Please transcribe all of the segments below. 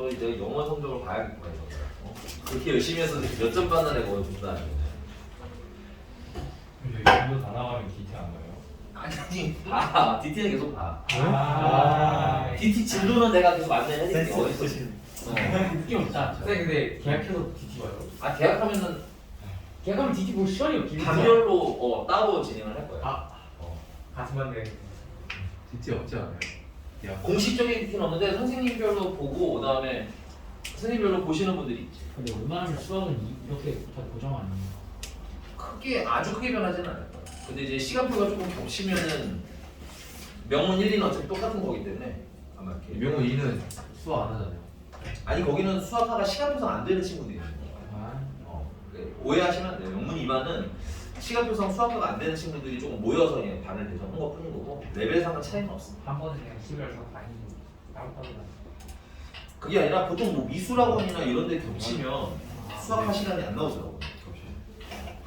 또 이제 영어 성적을 봐야겠구나 이거. 그렇게 열심히 해서 몇 점 받는 애가 어딘다. 근데 이거 다 나가면 DT 안 가요? 아니 봐. DT는 계속 봐. DT 진도는 내가 계속 안내해드릴게. 센스 어디서 느낌 없다. 선생님 근데 계약해서 DT 봐요? 아 계약하면은 걔가 DT 볼 시간이 없지. 단별로 따로 진행을 할 거야. 같은 반대. DT 없지 않아요? 야. 공식적인 DT는 없는데 선생님별로 보고 그다음에 선생님별로 보시는 분들이 있지. 근데 웬만하면 수학은 이렇게 다 고정 아니에요. 크게 아주 크게 변하지는 않을 거야. 근데 이제 시간표가 조금 겹치면은 명문 1, 2는 어차피 똑같은 거기 때문에 아마 이렇게 명호 2는 수학 안 하잖아요. 아니 거기는 수학화가 시간표상 안 되는 친구들이 있는 거야. 오해하시면 안 돼요. 명문 2반은 시간표상 수학화가 안 되는 친구들이 조금 모여서 그냥 반을 대전한 거 뿐인 거고 레벨상은 차이는 없습니다. 한 번은 그냥 시골에서 많이 따로따로. 그게 아니라 보통 뭐 미술학원이나 이런 데 겹치면 수학화 시간이 안 나오더라고요.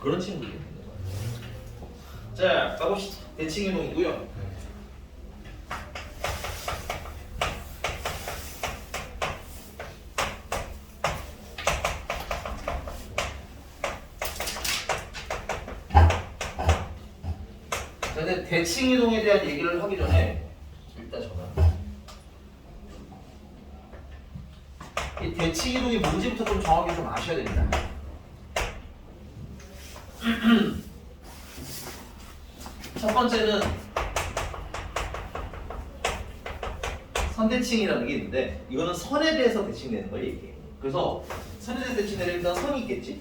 그런 친구들이 있는 거예요. 자, 가봅시다. 대칭이동이고요. 자, 근데 대칭이동에 대한 얘기를 하기 전에 일단 전화. 이 대칭이동이 뭔지부터 좀 정확히 좀 아셔야 됩니다. 첫 번째는 선대칭이라는 게 있는데 이거는 선에 대해서 대칭되는 걸 얘기해요. 그래서 선에 대해서 대칭되는 일단 선이 있겠지?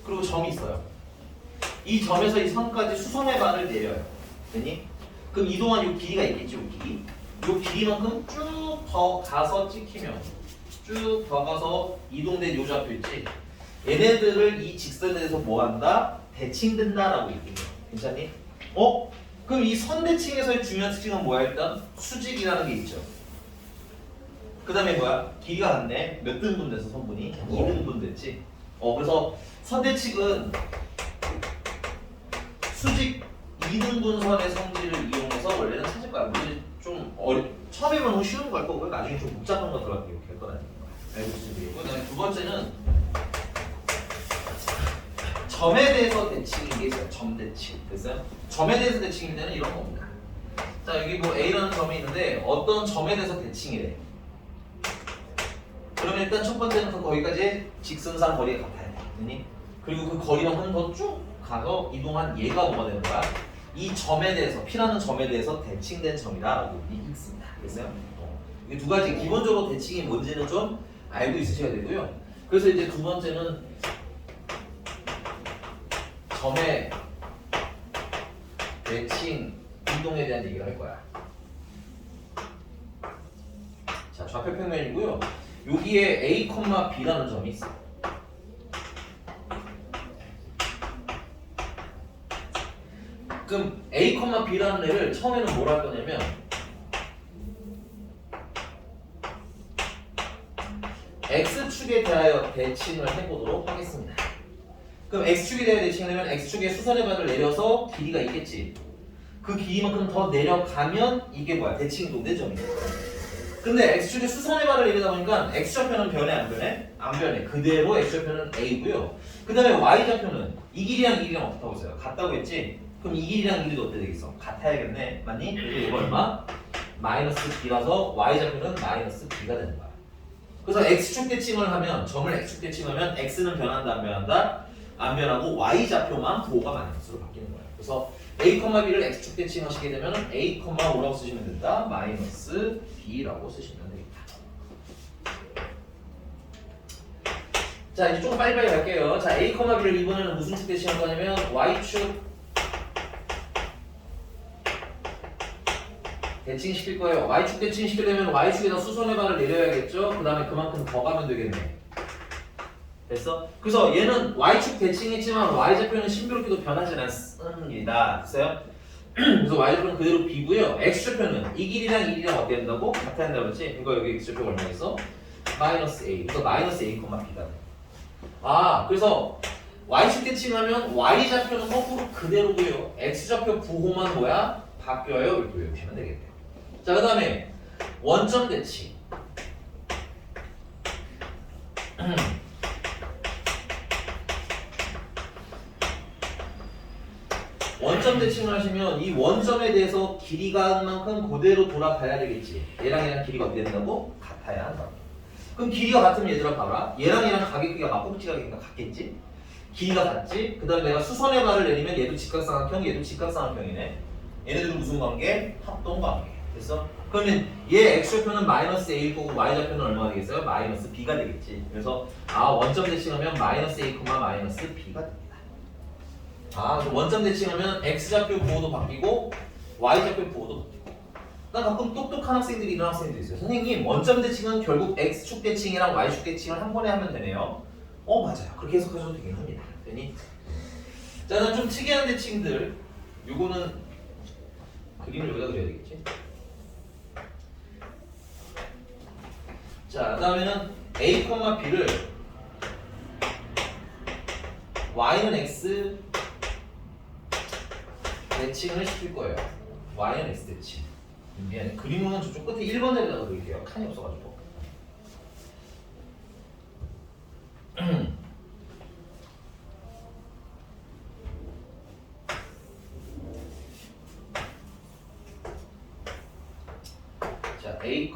그리고 점이 있어요. 이 점에서 이 선까지 수선의 반을 내려요. 됐니? 그럼 이동한 이 길이가 있겠지? 이 길이. 이 길이만큼 쭉 더 가서 찍히면 쭉 더 가서 이동된 요 좌표 있지? 얘네들을 이 직선에 대해서 뭐 한다? 대칭된다라고 얘기해요. 괜찮니? 그럼 이 선대칭에서의 중요한 특징은 뭐야? 일단 수직이라는 게 있죠. 그 다음에 뭐야? 길이가 같네. 몇 등분 돼서 선분이? 2등분 됐지? 그래서 선대칭은 수직 2등분선의 성질을 이용해서 원래는 찾을 거야. 물론 좀 처음에 보면 너무 쉬운 거 할 거고요. 나중에 좀 복잡한 거 들어가게 이렇게 할 거라는 거야. 알고 있으면 되겠고. 그 다음에 두 번째는 점에 대해서 대칭인 게 있어요. 점 대칭. 됐어요? 점에 대해서 대칭일 때는 이런 겁니다. 자, 여기 뭐 A라는 점이 있는데 어떤 점에 대해서 대칭이래. 그러면 일단 첫 번째는 거기까지 직선상 거리가 같아야 돼. 그리고 그 거리만큼 더 쭉 가서 이동한 얘가 뭐가 되는 거야? 이 점에 대해서, P라는 점에 대해서 대칭된 점이라고 읽습니다. 됐어요? 이 두 가지 기본적으로 대칭이 뭔지는 좀 알고 있으셔야 되고요. 그래서 이제 두 번째는 점의 대칭 이동에 대한 얘기를 할 거야. 자, 좌표 평면이고요. 여기에 A, B라는 점이 있어요. 그럼 A, B라는 애를 처음에는 뭐라 할 거냐면 X축에 대하여 대칭을 해보도록 하겠습니다. 그럼 X축에 대하여 대칭하려면 X축에 수선의 반을 내려서 길이가 있겠지. 그 길이만큼 더 내려가면 이게 뭐야? 대칭이 논된 점이야. 근데 X축에 수선의 반을 내리다 보니까 X좌표는 변해 안 변해? 안 변해. 그대로 X좌표는 A고요. 그 다음에 Y좌표는 이 길이랑 이 길이랑 어떻다고 했어요? 같다고 했지? 그럼 이 길이랑 이 길이도 어떻게 되겠어? 같아야겠네. 맞니? 그래서 이거 얼마? 마이너스 B라서 Y좌표는 마이너스 B가 되는 거야. 그래서 X축 대칭을 하면 점을 X축 대칭하면 X는 변한다 안 변한다? 안 변하고 Y좌표만 부호가 마이너스로 바뀌는 거예요. 그래서 A, B를 X축 대칭하시게 되면 A, O라고 쓰시면 된다. 마이너스 B라고 쓰시면 되겠다. 자, 이제 조금 빨리빨리 갈게요. 자, A, B를 이번에는 무슨 축 대칭할 거냐면 Y축 대칭시킬 거예요. Y축 대칭시키려면 Y축에다 수선의 반을 내려야겠죠? 그 다음에 그만큼 더 가면 되겠네. 됐어? 그래서 얘는 Y축 대칭했지만 Y좌표는 신비롭게도 변하지 않습니다. 됐어요? 그래서 Y좌표는 그대로 B고요. X좌표는 이 길이랑 이 길이랑 어떻게 된다고? 같아야 된다고 그랬지? 이거 여기 X좌표가 얼마 있어? 마이너스 A. 그래서 마이너스 A, B가 돼. 그래서 Y축 대칭하면 Y좌표는 거꾸로 그대로고요. X좌표 부호만 뭐야? 바뀌어요. 이렇게 외우시면 되겠네요. 자, 그 다음에 원점 대칭. 원점 대칭을 하시면 이 원점에 대해서 길이가 만큼 그대로 돌아가야 되겠지. 얘랑 길이가 어떻게 된다고? 같아야 한다. 그럼 길이가 같으면 얘들아 봐라. 얘랑 가격 크기가 막꼭지가 같겠지? 길이가 같지? 그 다음에 내가 수선의 발을 내리면 얘도 직각삼각형, 얘도 직각삼각형이네. 얘네들은 무슨 관계? 합동관계. 됐어? 그러면 얘 x좌표는 마이너스 a일 거고 y좌표는 얼마가 되겠어요? 마이너스 b가 되겠지. 그래서 원점 대칭하면 마이너스 a, 마이너스 b가 됩니다. 그럼 원점 대칭하면 x좌표 부호도 바뀌고 y좌표 부호도 바뀌고. 난 가끔 똑똑한 학생들이 이런 학생들이 있어요. 선생님 원점 대칭은 결국 x축 대칭이랑 y축 대칭을 한 번에 하면 되네요. 맞아요. 그렇게 해석하셔도 되긴 합니다. 되니? 자, 난 좀 특이한 대칭들. 요거는 그림을 여기다 그려야 되겠지? 자, 그 다음에는 a, b를 y는 x 대칭을 시킬 거예요. y는 x 대칭. 미안해. 그림은 저쪽 끝에 1번 자리에다가 그릴게요. 칸이 없어가지고. 자, a,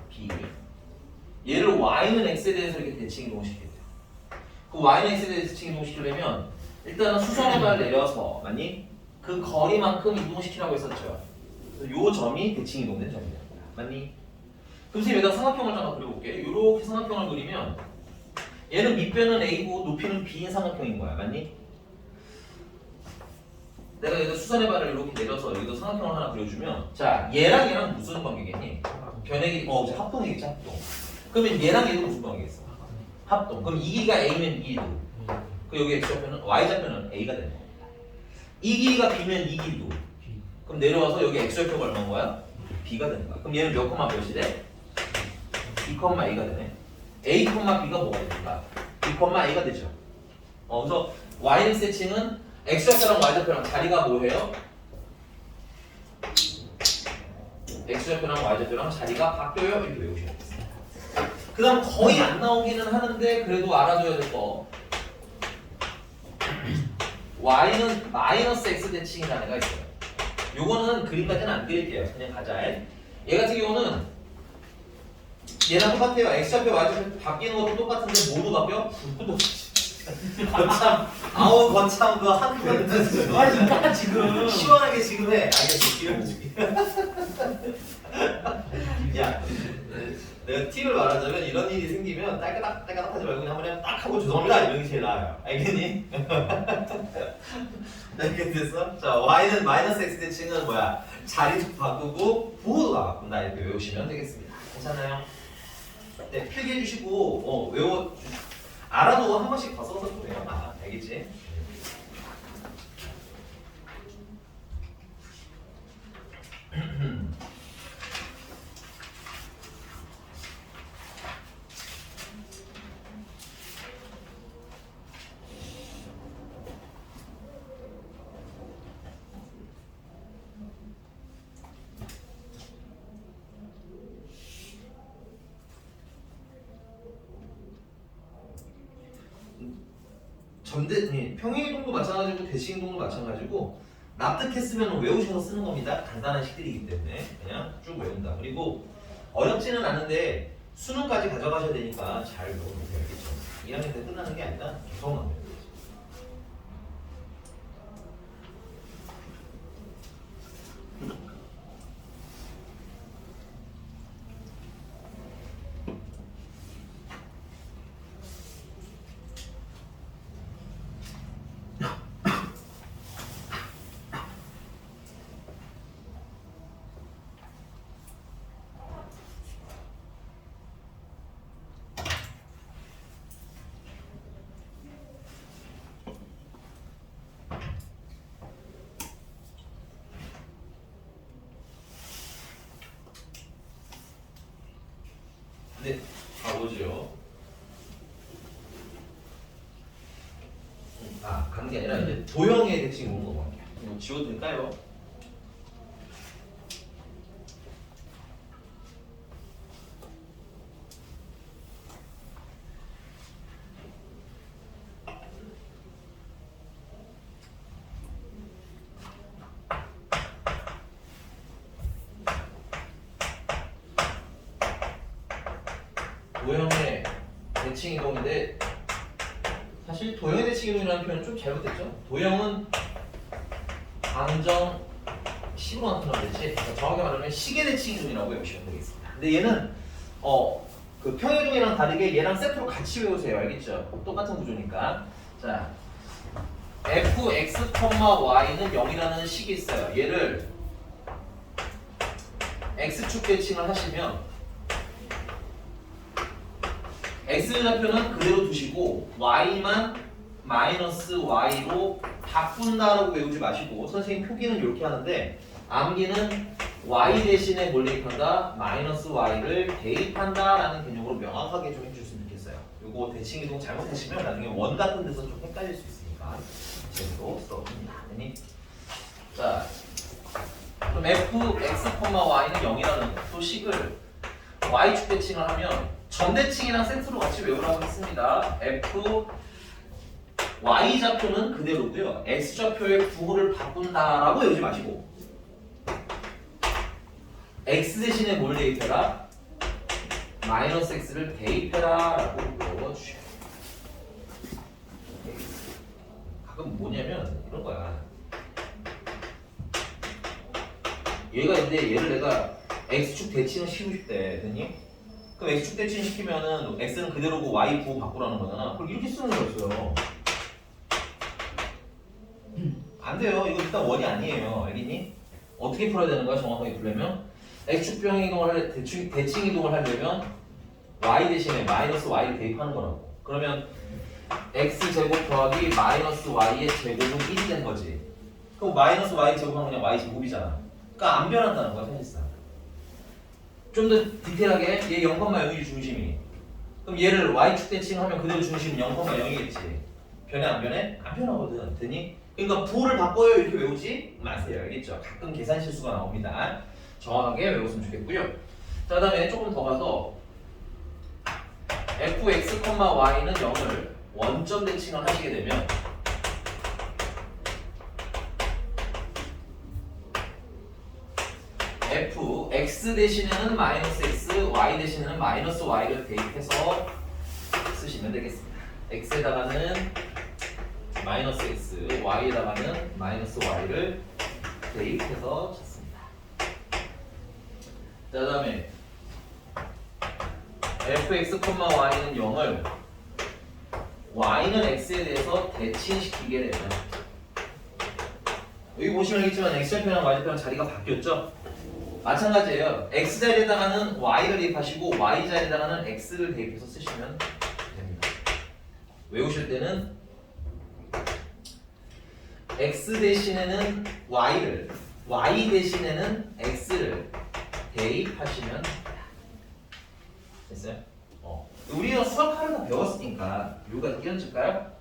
b. 얘를 y는 x에 대해서 이렇게 대칭 이동시켜야 돼요. 그 y는 x에 대해서 대칭 이동시키려면 일단은 수선의 발을 내려서 맞니? 그 거리만큼 이동시키라고 했었죠. 그래서 요 점이 대칭 이동된 점이다. 맞니? 그럼 선생님 여기다 삼각형을 잠깐 그려볼게. 이렇게 삼각형을 그리면 얘는 밑변은 a고 높이는 b인 삼각형인 거야. 맞니? 내가 여기다 수선의 발을 이렇게 내려서 여기다 삼각형을 하나 그려주면 자 얘랑 무슨 관계겠니? 변액이 이제 합동이겠지 합동. 그러면 얘랑 얘도 무슨 관계겠어? 합동. 그럼 이 길이가 a면 이 길이도. 그 여기 x좌표는 y좌표는 a가 되는 겁니다. 이 길이가 b면 이 길이도. 그럼 내려와서 여기 x좌표가 얼마인 거야? b가 되는 거야. 그럼 얘는 몇 콤마 몇이 돼? 2, a가 되네. a, b가 뭐가 됩니까? 2, a가 되죠. 그래서 y는 대칭은 x좌표랑 y좌표랑 자리가 뭐예요? x좌표랑 y좌표랑 자리가 바뀌어요. 이렇게 외우셔야 돼요. 그 다음 거의 안 나오기는 하는데 그래도 알아둬야 될 거. y는 마이너스 x 대칭이라는 애가 있어요. 요거는 그림까지는 안 그릴게요. 그냥 가자. 얘 같은 경우는 얘랑 똑같아요. x좌표, y좌표 바뀌는 것도 똑같은데 뭐도 바뀌어? 불구도 거참 거참 그 한국은 그러니까 지금 시원하게 지금 해. 알겠어. 지금 야 내가 팁을 말하자면 이런 일이 생기면 딸까닥 하지 말고 그냥 한번 딱 하고 죄송합니다 이런 게 제일 나아요. 알겠니? 이렇게 됐어? 자 y는 마이너스 x 대칭은 뭐야? 자리도 바꾸고 부호도 바꾼다 이렇게 외우시면 되겠습니다. 괜찮아요? 네 필기해 주시고 알아도 한 번씩 더 써서 보세요. 알겠지? 평행이동도 마찬가지고 대칭이동도 마찬가지고 납득했으면 외우셔서 쓰는 겁니다. 간단한 식들이기 때문에 그냥 쭉 외운다. 그리고 어렵지는 않은데 수능까지 가져가셔야 되니까 잘 외워보세요. 알겠죠? 1학년 때 끝나는 게 아니라 계속 나와요. 네, 가보죠. 가는 게 아니라 이제 도형의 대칭 보는 거 볼게요. 이거 지워도 될까요? 도형의 대칭 이동인데 사실 도형의 대칭 이동이라는 표현은 좀 잘못됐죠. 도형은 방정 식으로 나타나겠지. 그러니까 정확히 말하면 시계 대칭 이동이라고 외우시면 되겠습니다. 근데 얘는 그 평이동이랑 다르게 얘랑 세트로 같이 외우세요. 알겠죠? 똑같은 구조니까. 자, fx, y는 0이라는 식이 있어요. 얘를 x축 대칭을 하시면 x좌표는 그대로 두시고 y만 마이너스 y로 바꾼다라고 외우지 마시고 선생님 표기는 이렇게 하는데 암기는 y 대신에 뭘 대입한다? 마이너스 y를 대입한다라는 개념으로 명확하게 좀 해주셨으면 좋겠어요. 요거 대칭 이동 잘못하시면 나중에 원 같은 데서 좀 헷갈릴 수 있으니까 제대로 써봅니다. 자, 그럼 fx, y는 0이라는 또 식을 y축 대칭을 하면 전대칭이랑 세트로 같이 외우라고 했습니다. f y 좌표는 그대로고요. x 좌표의 부호를 바꾼다라고 외우지 마시고 x 대신에 뭘 대입해라? 마이너스 x를 대입해라라고 외워주셔요. 가끔 뭐냐면 이런 거야. 얘가 근데 얘를 내가 x축 대칭을 시키고 싶대, 됐니? 그럼 x축 대칭 시키면은 x는 그대로고 y 부호 바꾸라는 거잖아. 그걸 이렇게 쓰는 거였어요. 안 돼요. 이거 일단 원이 아니에요. 알겠니? 어떻게 풀어야 되는 거야? 정확하게 풀려면 x축병 이동을 대칭 이동을 하려면 y 대신에 마이너스 y를 대입하는 거라고. 그러면 x 제곱 더하기 마이너스 y의 제곱은 1이 된 거지. 그럼 마이너스 y 제곱은 그냥 y 제곱이잖아. 그러니까 안 변한다는 거야, 사실상. 좀 더 디테일하게 얘 0,0이 중심이. 그럼 얘를 y축 대칭하면 그대로 중심은 0,0이겠지. 변해 안 변해? 안 변하거든. 되니? 그러니까 부호를 바꿔요 이렇게 외우지 마세요. 알겠죠? 가끔 계산 실수가 나옵니다. 정확하게 외웠으면 좋겠고요. 자, 그다음에 조금 더 가서 fx, y는 0을 원점 대칭을 하시게 되면 f x 대신에는 마이너스 x, y 대신에는 마이너스 y를 대입해서 쓰시면 되겠습니다. x에다가는 마이너스 x, y에다가는 마이너스 y를 대입해서 찾습니다. 자, 다음에 fx, y는 0을 y는 x에 대해서 대칭시키게 되면 여기 보시면 알겠지만 x좌표랑 y좌표랑 자리가 바뀌었죠? 마찬가지예요. x 자리에다가는 y를 대입하시고 y 자리에다가는 x를 대입해서 쓰시면 됩니다. 외우실 때는 x 대신에는 y를, y 대신에는 x를 대입하시면 됩니다. 됐어요? 우리가 수학하를 다 배웠으니까 요가 끼얹을까요?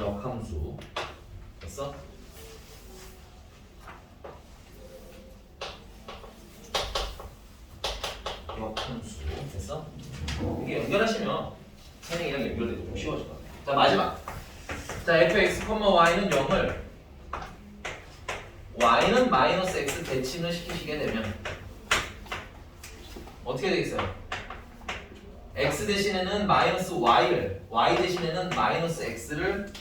역함수 됐어? 역함수 됐어? 이게 연결하시면 선생이랑 연결되고 좀 쉬워질 것 같아요. 자, 마지막. 자, fx, y는 0을 y는 마이너스 x 대칭을 시키시게 되면 어떻게 되겠어요? x 대신에는 마이너스 y를, y 대신에는 마이너스 x를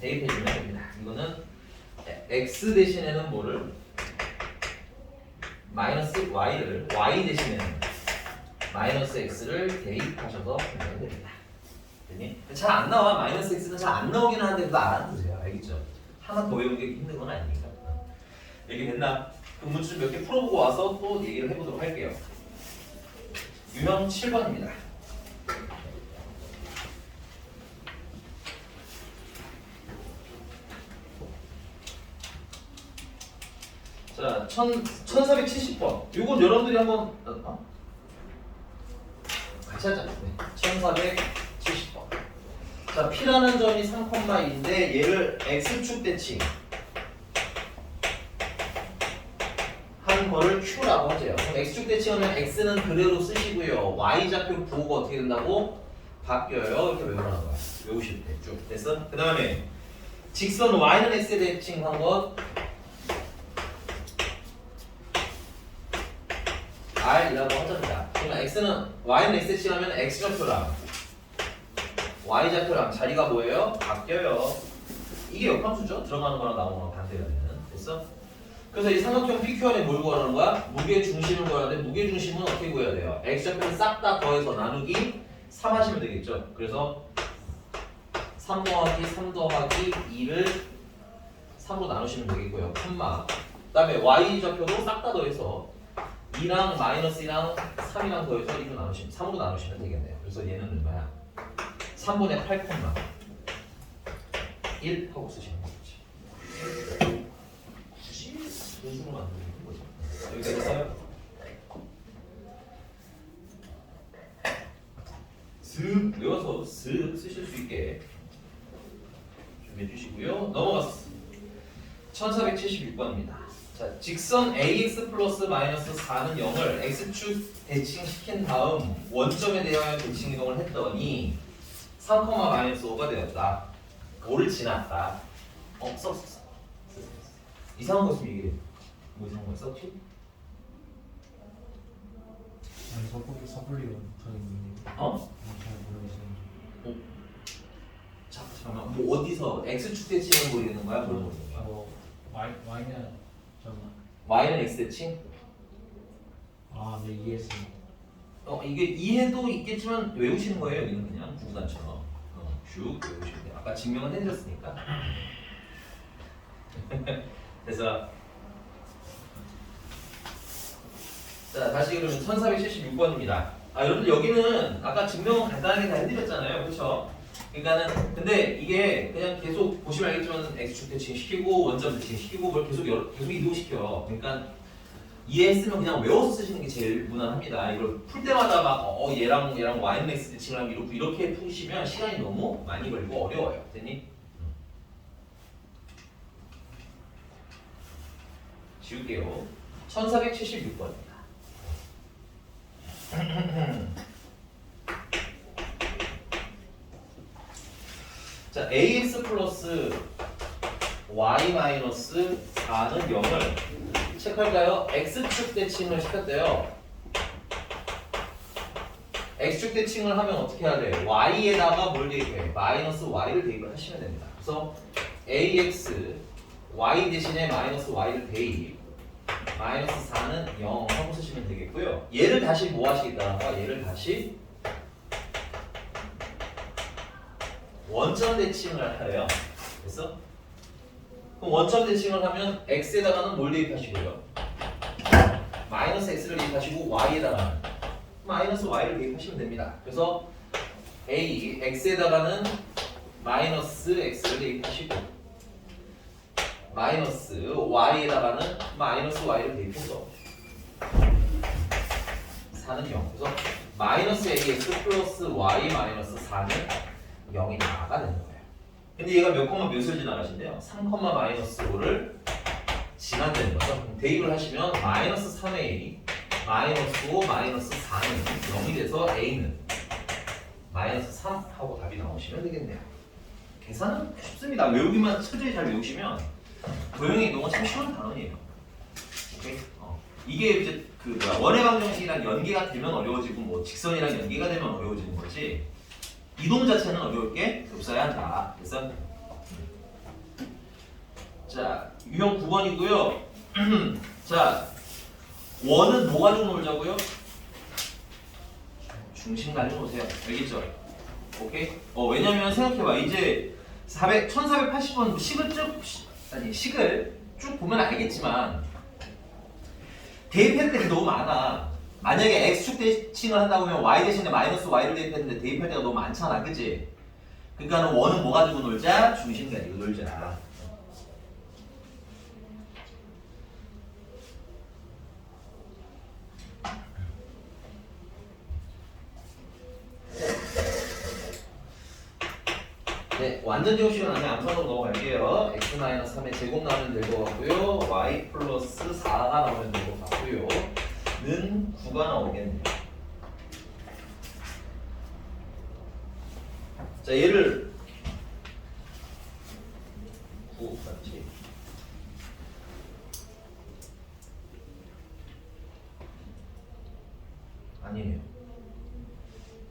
대입해주면 됩니다. 이거는 x 대신에는 뭐를? 마이너스 y를, y 대신에는 마이너스 x를 대입하셔서 하면 됩니다. 잘 안 나와. 마이너스 x는 잘 안 나오긴 하는데 그거 알아두세요. 알겠죠? 하나 더 외우는 게 힘든 건 아니니까. 얘기됐나? 그 문제 몇 개 풀어보고 와서 또 얘기를 해보도록 할게요. 유형 7번입니다. 자, 1470번. 이건 여러분들이 한번 같이 하자. 네. 1470번. 자, P라는 점이 3,2인데 얘를 X축 대칭 한 거를 Q라고 하죠. 그럼 X축 대칭하면 X는 그대로 쓰시고요. Y좌표 부호가 어떻게 된다고? 바뀌어요. 이렇게 외우라는 거야. 외우실 때 쭉. 됐어? 그 다음에 직선 y는 x에 대칭한 것 r이라고 하자입니다. 그러면 x는 y는 x에 대칭하면 x좌표랑 y좌표랑 자리가 뭐예요? 바뀌어요. 이게 역함수죠? 들어가는 거랑 나오는 거랑 반대가 되는. 됐어? 그래서 이 삼각형 PQR에 뭘 구하는 거야? 무게 중심을 구해야 돼. 무게 중심은 어떻게 구해야 돼요? x좌표를 싹 다 더해서 나누기 3 하시면 되겠죠? 그래서 3 더하기 3 더하기 2를 3으로 나누시면 되겠고요. 콤마. 그 다음에 y좌표도 싹 다 더해서 2랑 마이너스 2랑 3이랑 더해서 2로 나누시면 3으로 나누시면 되겠네요. 그래서 얘는 얼마야? 3분의 8 콤마 1 하고 쓰시면 되겠지. 굳이 분수로 만드는 거죠. 여기까지 써요. 슥 외워서 슥 쓰실 수 있게 준비해 주시고요. 넘어갔어. 1476번입니다. 자, 직선 ax 플러스 마이너스 4는 0을 x축 대칭시킨 다음 원점에 대하여 대칭 이동을 했더니 3, 마이너스 5가 되었다. 5를 지났다. 썼어. 이상한 거 있으면 얘기해. 뭐 이상한 거 있었지? 아니 섣불리 못하는 어? 잘 모르겠어요. 자, 잠깐만. 뭐 어디서 x축 대칭을 모르겠는 거야? 뭘 모르는 거야? 와이냐 잠깐. y는 x 대칭? 아네 이해했어. 이게 이해도 있겠지만 외우시는 거예요. 여기는 그냥 구구단처럼 쭉 외우시면 돼요. 아까 증명은 해드렸으니까. 그래서 자 다시 그러면 1476번입니다. 여러분들 여기는 아까 증명은 간단하게 다 해드렸잖아요. 그렇죠? 그러니까는 근데 이게 그냥 계속 보시면 알겠지만 x축 대칭 시키고 원점 대칭 시키고 그걸 계속 이동시켜. 그러니까 이해했으면 그냥 외워서 쓰시는 게 제일 무난합니다. 이걸 풀 때마다 막 얘랑 y는 x 대칭을 하면 이렇게 푸시면 시간이 너무 많이 걸리고 어려워요. 됐니? 지울게요. 1476번입니다. 자, ax 플러스 y 마이너스 4는 0을 체크할까요? x축 대칭을 시켰대요. x축 대칭을 하면 어떻게 해야 돼? y에다가 뭘 대입해? 마이너스 y를 대입을 하시면 됩니다. 그래서 ax y 대신에 마이너스 y를 대입 마이너스 4는 0 하고 쓰시면 되겠고요. 얘를 다시 뭐 하시겠다는 거야? 얘를 다시 원점 대칭을 하래요. 됐어? 그럼 원점 대칭을 하면 x에다가는 뭘 대입하시고요? 마이너스 x를 대입하시고 y에다가는 마이너스 y를 대입하시면 됩니다. 그래서 x에다가는 마이너스 x를 대입하시고 마이너스 y에다가는 마이너스 y를 대입해서 4는 0. 그래서 마이너스 ax 플러스 y 마이너스 4는 0이 나가 되는 거예요. 근데 얘가 몇 콤마 몇을 지나가신대요? 3, 마이너스 5를 지난다는 거죠. 그럼 대입을 하시면 마이너스 3a 마이너스 5 마이너스 4는 0이 돼서 a는 마이너스 3 하고 답이 나오시면 되겠네요. 계산은 쉽습니다. 외우기만 철저히 잘 외우시면 도형의 이동은 참 쉬운 단원이에요. 오케이? 이게 이제 그 원의 방정식이랑 연계가 되면 어려워지고 뭐 직선이랑 연계가 되면 어려워지는 거지. 이동 자체는 어려울 게 없어야 한다. 그래서 자 유형 9번이고요. 자 원은 뭐 가지고 놀자고요? 중심 가지고 노세요. 알겠죠? 오케이? 왜냐면 생각해봐. 이제 1480번 식을 쭉 보면 알겠지만 대입할 때가 너무 많아. 만약에 x축 대칭을 한다고 하면 y 대신에 마이너스 y를 대입했는데 대입할 때가 너무 많잖아. 그치? 그러니까 원은 뭐 가지고 놀자? 중심 가지고 놀자. 네, 완전 제곱식은 아니면 암산으로 넘어갈게요. x-3의 제곱 나오면 될 것 같고요. y 플러스 4가 나오면 될 것 같고요. 는 9가 나오겠네요. 자, 얘를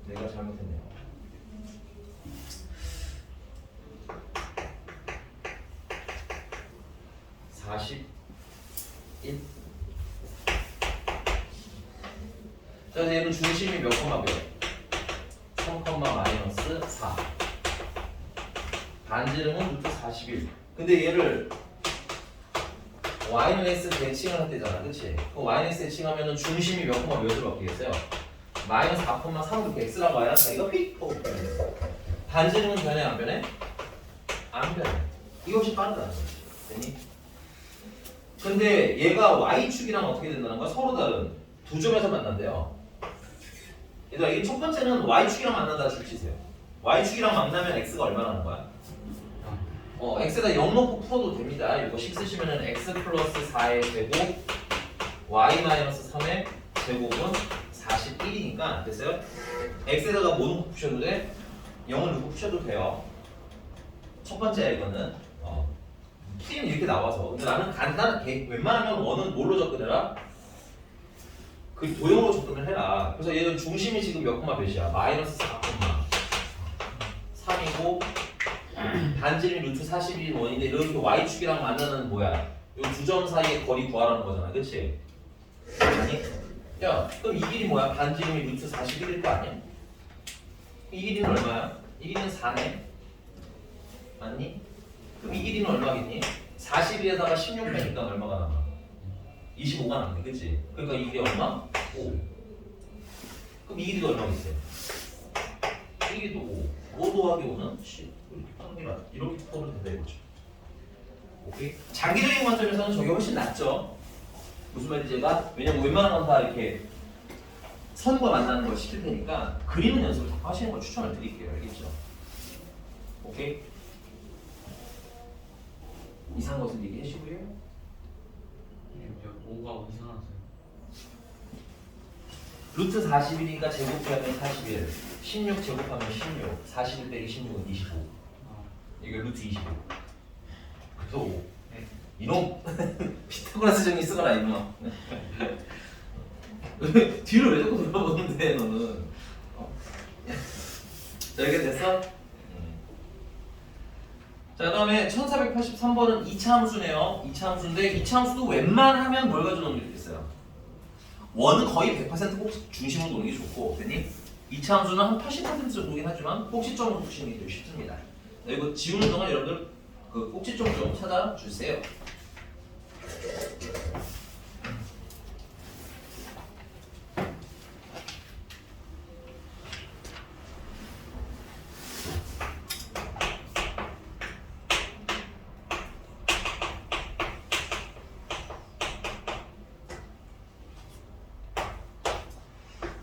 내가 잘못했네요. 자, 이제 얘는 중심이 몇 콤마 몇? 3 마이너스 4. 반지름은 루트 41. 근데 얘를 y는 대칭을 한대잖아, 그치? 그 y는 대칭하면은 중심이 몇 콤마 몇으로 바뀌겠어요? 마이너스 4,3 이렇게 x라고 하야 이거 휙! 반지름은 변해 안 변해? 안 변해. 이거 혹시 빠르다. 되니? 근데 얘가 y축이랑 어떻게 된다는 거야? 서로 다른 두 점에서 만난대요. 얘들아, 이게 첫 번째는 y축이랑 만난다 줄치세요. y축이랑 만나면 x가 얼마나 하는 거야? x에다 0 넣고 풀어도 됩니다. 이거 식 쓰시면은 x 플러스 4의 제곱 y 마이너스 3의 제곱은 41이니까 됐어요? x에다가 뭐 넣고 푸셔도 돼? 0을 넣고 푸셔도 돼요. 첫 번째야 이거는. T는 이렇게 나와서. 근데 나는 간단하게 웬만하면 원은 뭘로 접근해라? 그 도형으로 접근을 해라. 그래서 얘는 중심이 지금 몇 콤마 몇이야? 마이너스 4 콤마 3이고 반지름이 루트 41인 원인데 이렇게 y축이랑 만나는 뭐야? 이 두 점 사이의 거리 구하라는 거잖아, 그치? 아니? 야, 그럼 이 길이 뭐야? 반지름이 루트 41일 거 아니야? 이 길이는 얼마야? 이 길이는 4네? 맞니? 그럼 이 길이는 얼마겠니? 41에다가 16 빼니까 얼마가 남아? 25가 남네, 그치? 그러니까 이 길이 얼마? 5. 그럼 이 길이가 얼마겠어요? 이 길이도 5. 5 더하기 5는 10. 이렇게 풀어도 된다 이거죠. 오케이? 장기적인 관점에서는 저게 훨씬 낫죠. 무슨 말인지 제가 왜냐면 웬만한 건 다 이렇게 선과 만나는 걸 시킬 테니까 그리는 연습을 자꾸 하시는 걸 추천을 드릴게요. 알겠죠? 오케이? 이상한 것은 얘기해 주시고요. 5가 어디서 나왔어요? 루트 41이니까 제곱하면 41, 16 제곱하면 16, 41 빼기 16은 25. 이게 루트 25. 그래서 5. 이놈 피타고라스 정리 쓰거라 이놈아. 뒤로 왜 자꾸 돌아보는데 너는? 자, 이렇게 됐어? 자, 그 다음에 1483번은 2차 함수네요. 2차 함수인데 2차 함수도 웬만하면 뭘 가지고 노는 게 좋겠어요? 원은 거의 100% 꼭 중심으로 노는 게 좋고, 됐니? 2차 함수는 한 80% 정도긴 하지만 꼭지점으로 보시는 게 더 쉽습니다. 이거 지우는 동안 여러분들 그 꼭지점 좀 찾아주세요.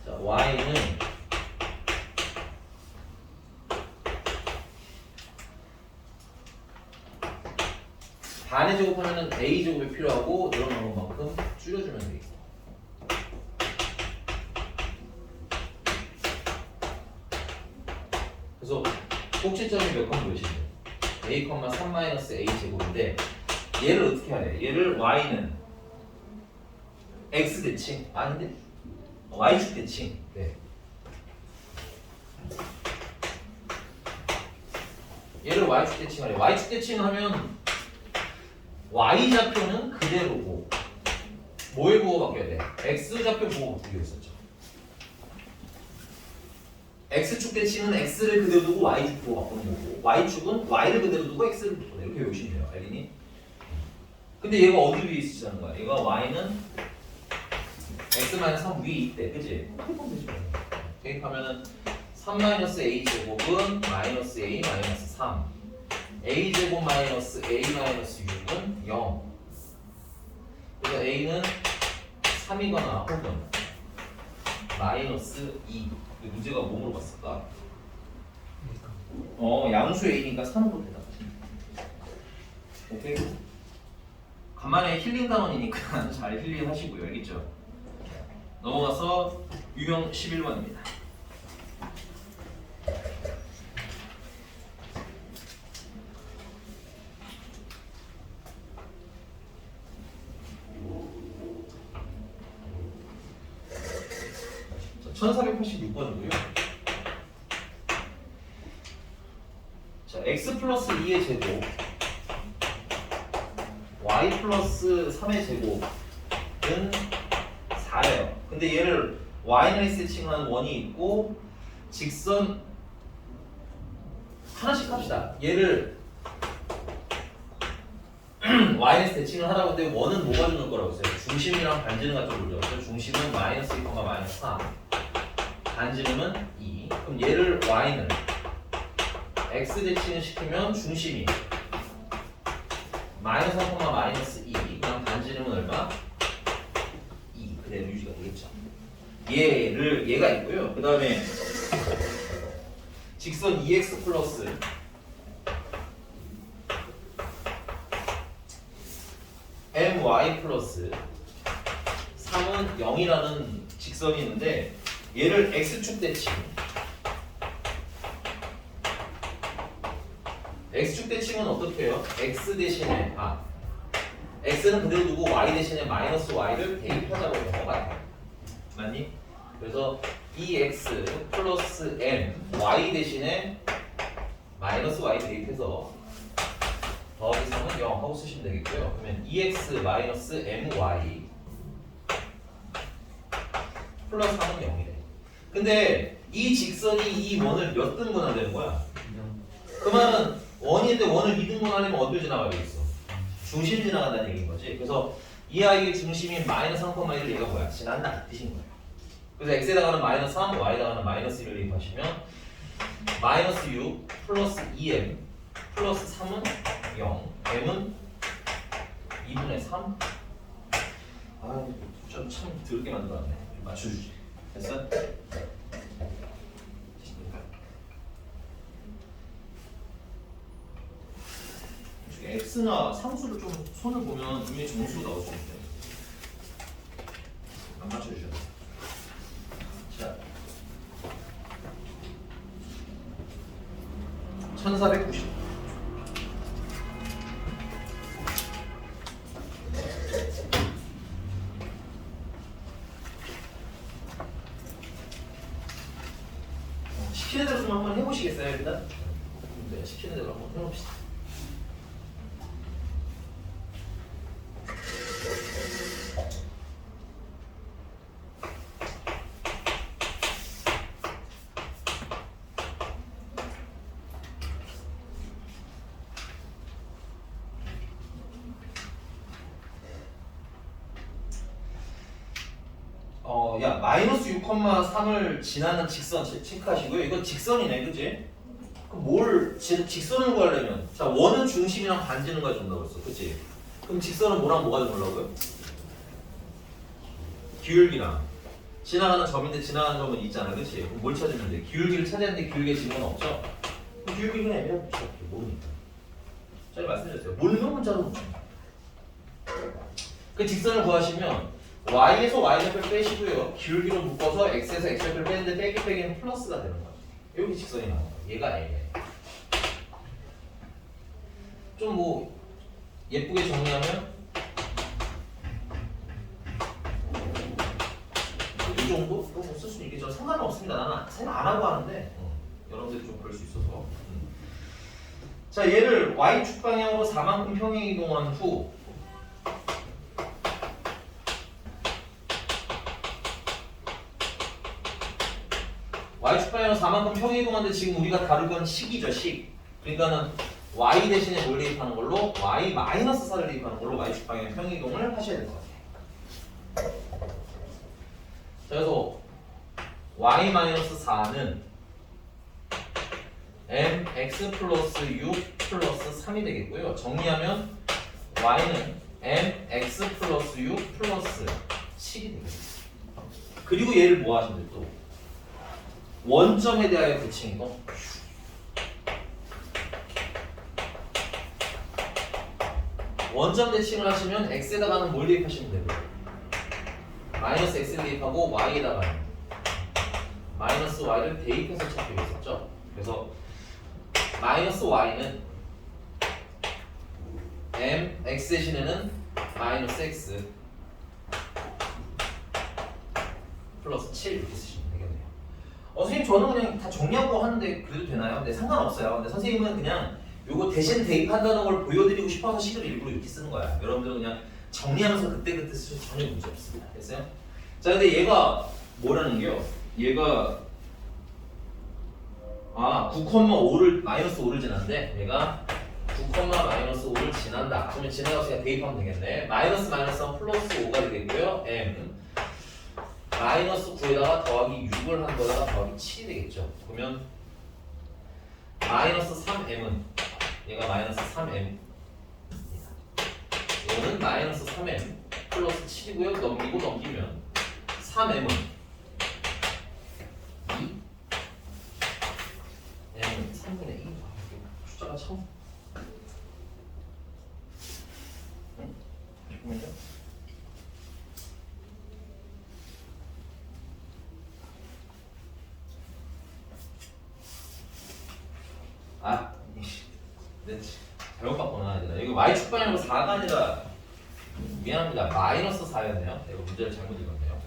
자, y는 반의 제곱하면은 a 제곱이 필요하고 늘어나는 만큼 줄여주면 되겠고. 그래서 꼭지점이 몇 컴마 몇인데? a, 3 마이너스 a 제곱인데 얘를 어떻게 하래? 얘를 y는 x 대칭 아닌데? y축 대칭. 네. 얘를 y축 대칭하래. y축 대칭하면 y좌표는 그대로고 뭐의 부호가 바뀌어야 돼? x좌표 부호가 바뀌어 있었죠. x축 대칭은 x를 그대로 두고 y축 부호 바꾸는 거고 y축은 y를 그대로 두고 x를 바꾸는 이렇게 외우시면 돼요. 알겠니? 근데 얘가 어디 위에 있으라는 거야? 얘가 y는 x-3 위에 있대. 그치? 대입하면은 3-a 제곱은 마이너스 a 마이너스 3 a 제곱 마이너스 a 마이너스 6은 0. 그래서 a는 3이거나 혹은 마이너스 2. 문제가 뭐 물어봤을까? 양수 a니까 3으로 대답하시면 오케이? 간만에 힐링 단원이니까 잘 힐링 하시고요. 알겠죠? 넘어가서 유형 11번입니다. 자, 1486번이고요. x 플러스 2의 제곱 y 플러스 3의 제곱은 4예요. 근데 얘를 y는 x칭한 원이 있고 직선 하나씩 합시다. 얘를 마이너스 대칭을 하다 보는데 원은 뭐가 주는 거라고 했어요? 중심이랑 반지름가 쪽을 줬죠. 중심은 마이너스 1, 마이너스 3 반지름은 2. 그럼 얘를 y는 x 대칭을 시키면 중심이 마이너스 3, 마이너스 2 그냥 반지름은 얼마? 2 그대로 유지가 되겠죠. 얘가 있고요. 그 다음에 직선 2x 플러스 my 플러스 3은 0이라는 직선이 있는데 얘를 x축 대칭 x축 대칭은 어떻게 해요? x 대신에 x는 그대로 두고 y 대신에 마이너스 y를 대입하자고 넘어가요. 맞니? 그래서 2x 플러스 m y 대신에 마이너스 y 대입해서 더하기 3은 0 하고 쓰시면 되겠고요. 그러면 2x 마이너스 my 플러스 3은 0이래. 근데 이 직선이 이 원을 몇 등분하면 되는 거야? 그 말은 원인데 원을 2등분하려면 어디로 지나가야 되겠어? 중심 지나간다는 얘기인 거지. 그래서 이 아이의 중심인 마이너스 3,1을 얘가 뭐야? 지난다 뜻인 거야. 그래서 x에다가는 마이너스 3, y에다가는 마이너스 1을 대입하시면 마이너스 6 플러스 2m 플러스 3은 0 m은 2분의 3 좀 참 더럽게 만들어놨네. 맞춰주지. 됐어? x나 상수를 좀 손을 보면 분명히 정수가 나올 수 있는데 안 맞춰주셔야 돼요. 자, 1490 시키는 대로 좀 한번 해보시겠어요 일단? 네, 시키는 대로 한번 해봅시다. 야 마이너스 6,3을 지나는 직선 체크하시고요. 이건 직선이네, 그치? 그럼 직선을 구하려면 자 원은 중심이랑 반지름가 준다고 했어, 그치? 그럼 직선은 뭐랑 뭐가 주려고요? 기울기랑 지나가는 점인데 지나가는 점은 있잖아, 그치? 그럼 뭘 찾으면 돼? 기울기를 찾아야 되는데 기울기의 지름은 없죠? 그럼 기울기 그냥 애매하게 붙여볼게, 모르니까. 잘 말씀드렸어요. 모르면 문자로 묻힙니다. 그 직선을 구하시면 y에서 y좌표를 빼시고요. 기울기로 묶어서 x에서 x좌표를 빼는데 빼기 빼기는 플러스가 되는 거죠. 여기 직선이 나온 거예요. 얘가 애매해. 좀 뭐 예쁘게 정리하면 이 정도? 뭐 쓸 수 있겠죠. 상관은 없습니다. 나는 생각 안 하고 하는데 여러분들이 좀 그럴 수 있어서. 자, 얘를 y축 방향으로 4만큼 평행 이동한 후 y축 방향으로 4만큼 평행 이동하는데 지금 우리가 다룰 건 식이죠, 식. 그러니까는 y 대신에 뭘 대입하는 걸로 y 마이너스 4를 대입하는 걸로 y축 방향 평행 이동을 하셔야 될 것 같아요. 자, 그래서 y 마이너스 4는 mx 플러스 6 플러스 3이 되겠고요. 정리하면 y는 mx 플러스 6 플러스 7이 되겠습니다. 그리고 얘를 뭐 하시면 돼요? 또 원점에 대하여 대칭 이거. 원점 대칭을 하시면 x에다가는 뭘 대입하시면 되고요? 마이너스 x를 대입하고 y에다가는 마이너스 y를 대입해서 찾기로 했었죠. 그래서 마이너스 y는 x 대신에는 마이너스 x 플러스 7 이렇게 쓰시면 되겠네요. 선생님 저는 그냥 다 정리하고 하는데 그래도 되나요? 네, 상관없어요. 근데 선생님은 그냥 요거 대신 대입한다는 걸 보여드리고 싶어서 식을 일부러 이렇게 쓰는 거야. 여러분들은 그냥 정리하면서 그때그때 쓰셔도 전혀 문제 없습니다. 됐어요? 자, 근데 얘가 뭐라는 게요? 얘가 9,5를 마이너스 5를 지났는데 얘가 9,-5를 지난다. 그러면 지나가서 그냥 대입하면 되겠네. 마이너스 하면 플러스 5가 되겠고요. m 마이너스 9에다가 더하기 6을 한 거다가 더하기 7이 되겠죠. 그러면 마이너스 3m은 얘가 마이너스 3m 이거는 마이너스 3m 플러스 7이고요. 넘기면 3m은 2 m은 3분의 2 숫자가 참 잠깐만요. 네, 잘못 봤구나. 여기 y축 방향으로 4가 아니라 미안합니다. 마이너스 4였네요. 내가 문제를 잘못 읽었네요. 야,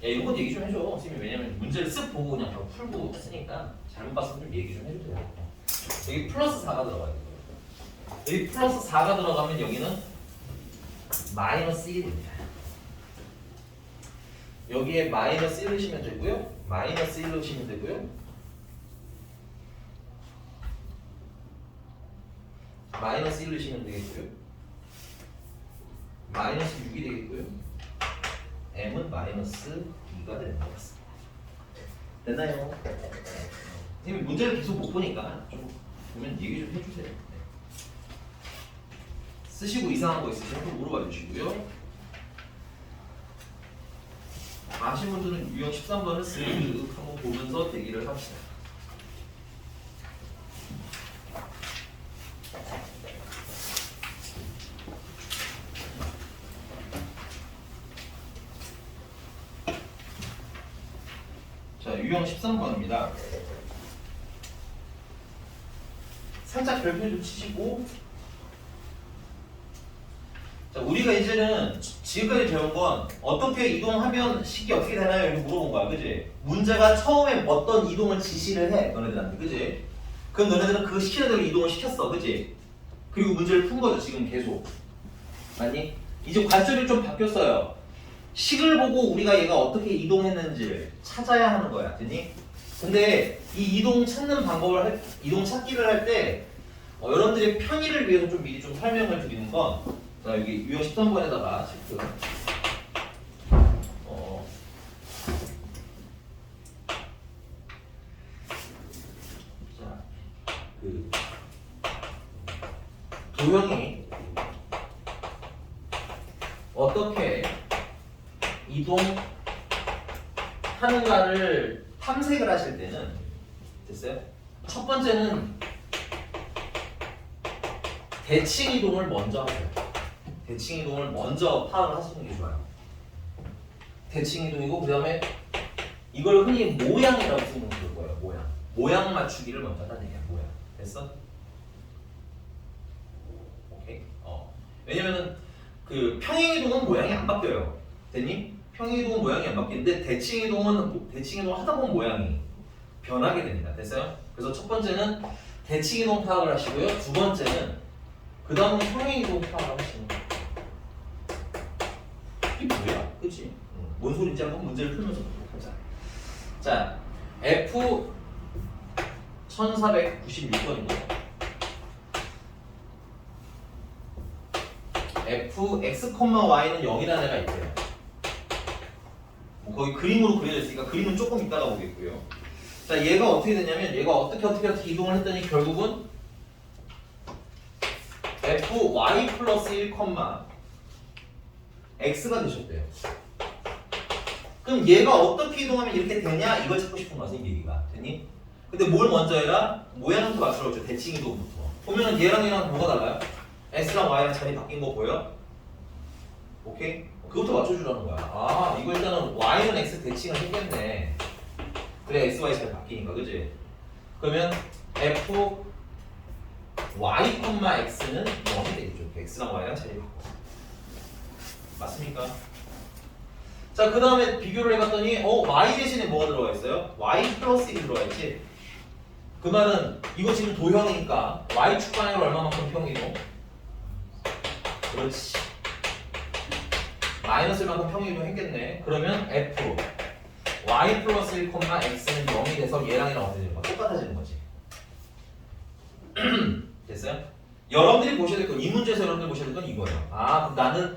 이런 것 얘기 좀 해줘. 선생님이 왜냐면 문제를 쓱 보고 그냥 바로 풀고 했으니까 잘못 봤으면 좀 얘기 좀 해주세요. 여기 플러스 4가 들어가요. 여기 플러스 4가 들어가면 여기는 마이너스 1이 됩니다. 여기에 마이너스 1 넣으시면 되고요. 마이너스 1 넣으시면 되고요. 마이너스 1 넣으시면 되겠고요. 마이너스 6이 되겠고요. m은 마이너스 2가 되는 것 같습니다. 됐나요? 선생님 문제를 계속 못 보니까 좀 보면 얘기 좀 해주세요. 네. 쓰시고 이상한 거 있으시면 또 물어봐 주시고요. 아신 분들은 유형 13번을 쓱 한번 보면서 대기를 합시다. 자, 유형 13번입니다. 살짝 별표 좀 치시고. 자, 우리가 이제는 지금까지 배운 건 어떻게 이동하면 식이 어떻게 되나요? 이렇게 물어본 거야, 그지? 문제가 처음에 어떤 이동을 지시를 해, 너네들한테, 그지? 그럼 너네들은 그 시키는 대로 이동을 시켰어, 그지? 그리고 문제를 푼 거죠, 지금 계속. 맞니? 이제 관점이 좀 바뀌었어요. 식을 보고 우리가 얘가 어떻게 이동했는지를 찾아야 하는 거야, 됐니? 근데 이 이동 찾는 방법을 이동 찾기를 할 때 여러분들의 편의를 위해서 좀 미리 좀 설명을 드리는 건, 자, 여기 유형 13번에다가 체크. 자, 그 도형이 어떻게 이동하는가를 탐색을 하실 때는 됐어요? 첫 번째는 대칭 이동을 먼저 하세요. 대칭 이동을 먼저 파악을 하시는 게 좋아요. 대칭 이동이고 그 다음에 이걸 흔히 모양이라고 쓰는 거예요. 모양 맞추기를 먼저 하는 얘기야. 모양. 됐어? 오케이. 왜냐면은 그 평행 이동은 모양이 안 바뀌어요. 됐니? 평행 이동은 모양이 안 바뀌는데 대칭 이동을 하다 보면 모양이 변하게 됩니다. 됐어요? 그래서 첫 번째는 대칭 이동 파악을 하시고요. 두 번째는 그 다음은 평행 이동 파악을 하시는 거예요. 이게 뭐야? 그치? 뭔 소린지 한번 문제를 풀면서 보자. 자, F 1496번입니다. f x, y는 0이라는 애가 있대요. 뭐 거기 그림으로 그려져 있으니까 그림은 조금 이따가 보겠고요. 자, 얘가 어떻게 됐냐면 얘가 어떻게 이동을 했더니 결국은 fy 플러스 1, x가 되셨대요. 그럼 얘가 어떻게 이동하면 이렇게 되냐? 이걸 찾고 싶은 거야, 선생님 얘기가. 됐니? 근데 뭘 먼저 해라? 모양부터 맞추라고 대칭 이동부터. 보면은 얘랑 뭐가 달라요? x랑 y랑 자리 바뀐 거 보여? 오케이? 그것부터 맞춰주라는 거야. 아, 이거 일단은 y는 x 대칭을 했겠네. 그래, x, y 자리 바뀌니까, 그지? 그러면 f y, x는 0이 되겠죠. x랑 y랑 자리 바꿔. 맞습니까? 자, 그 다음에 비교를 해봤더니 y 대신에 뭐가 들어가 있어요? y 플러스 1이 들어가 있지. 그 말은 이거 지금 도형이니까 y축 방향으로 얼마만큼 평이동? 그렇지. 마이너스 1만큼 평이동 했겠네. 그러면 f y 플러스 1, x는 0이 돼서 얘랑 얘랑 어떻게 되는 거야? 똑같아지는 거지. 됐어요? 여러분들이 보셔야 될 건, 이 문제에서 여러분들이 보셔야 될 건 이거예요. 아, 그럼 나는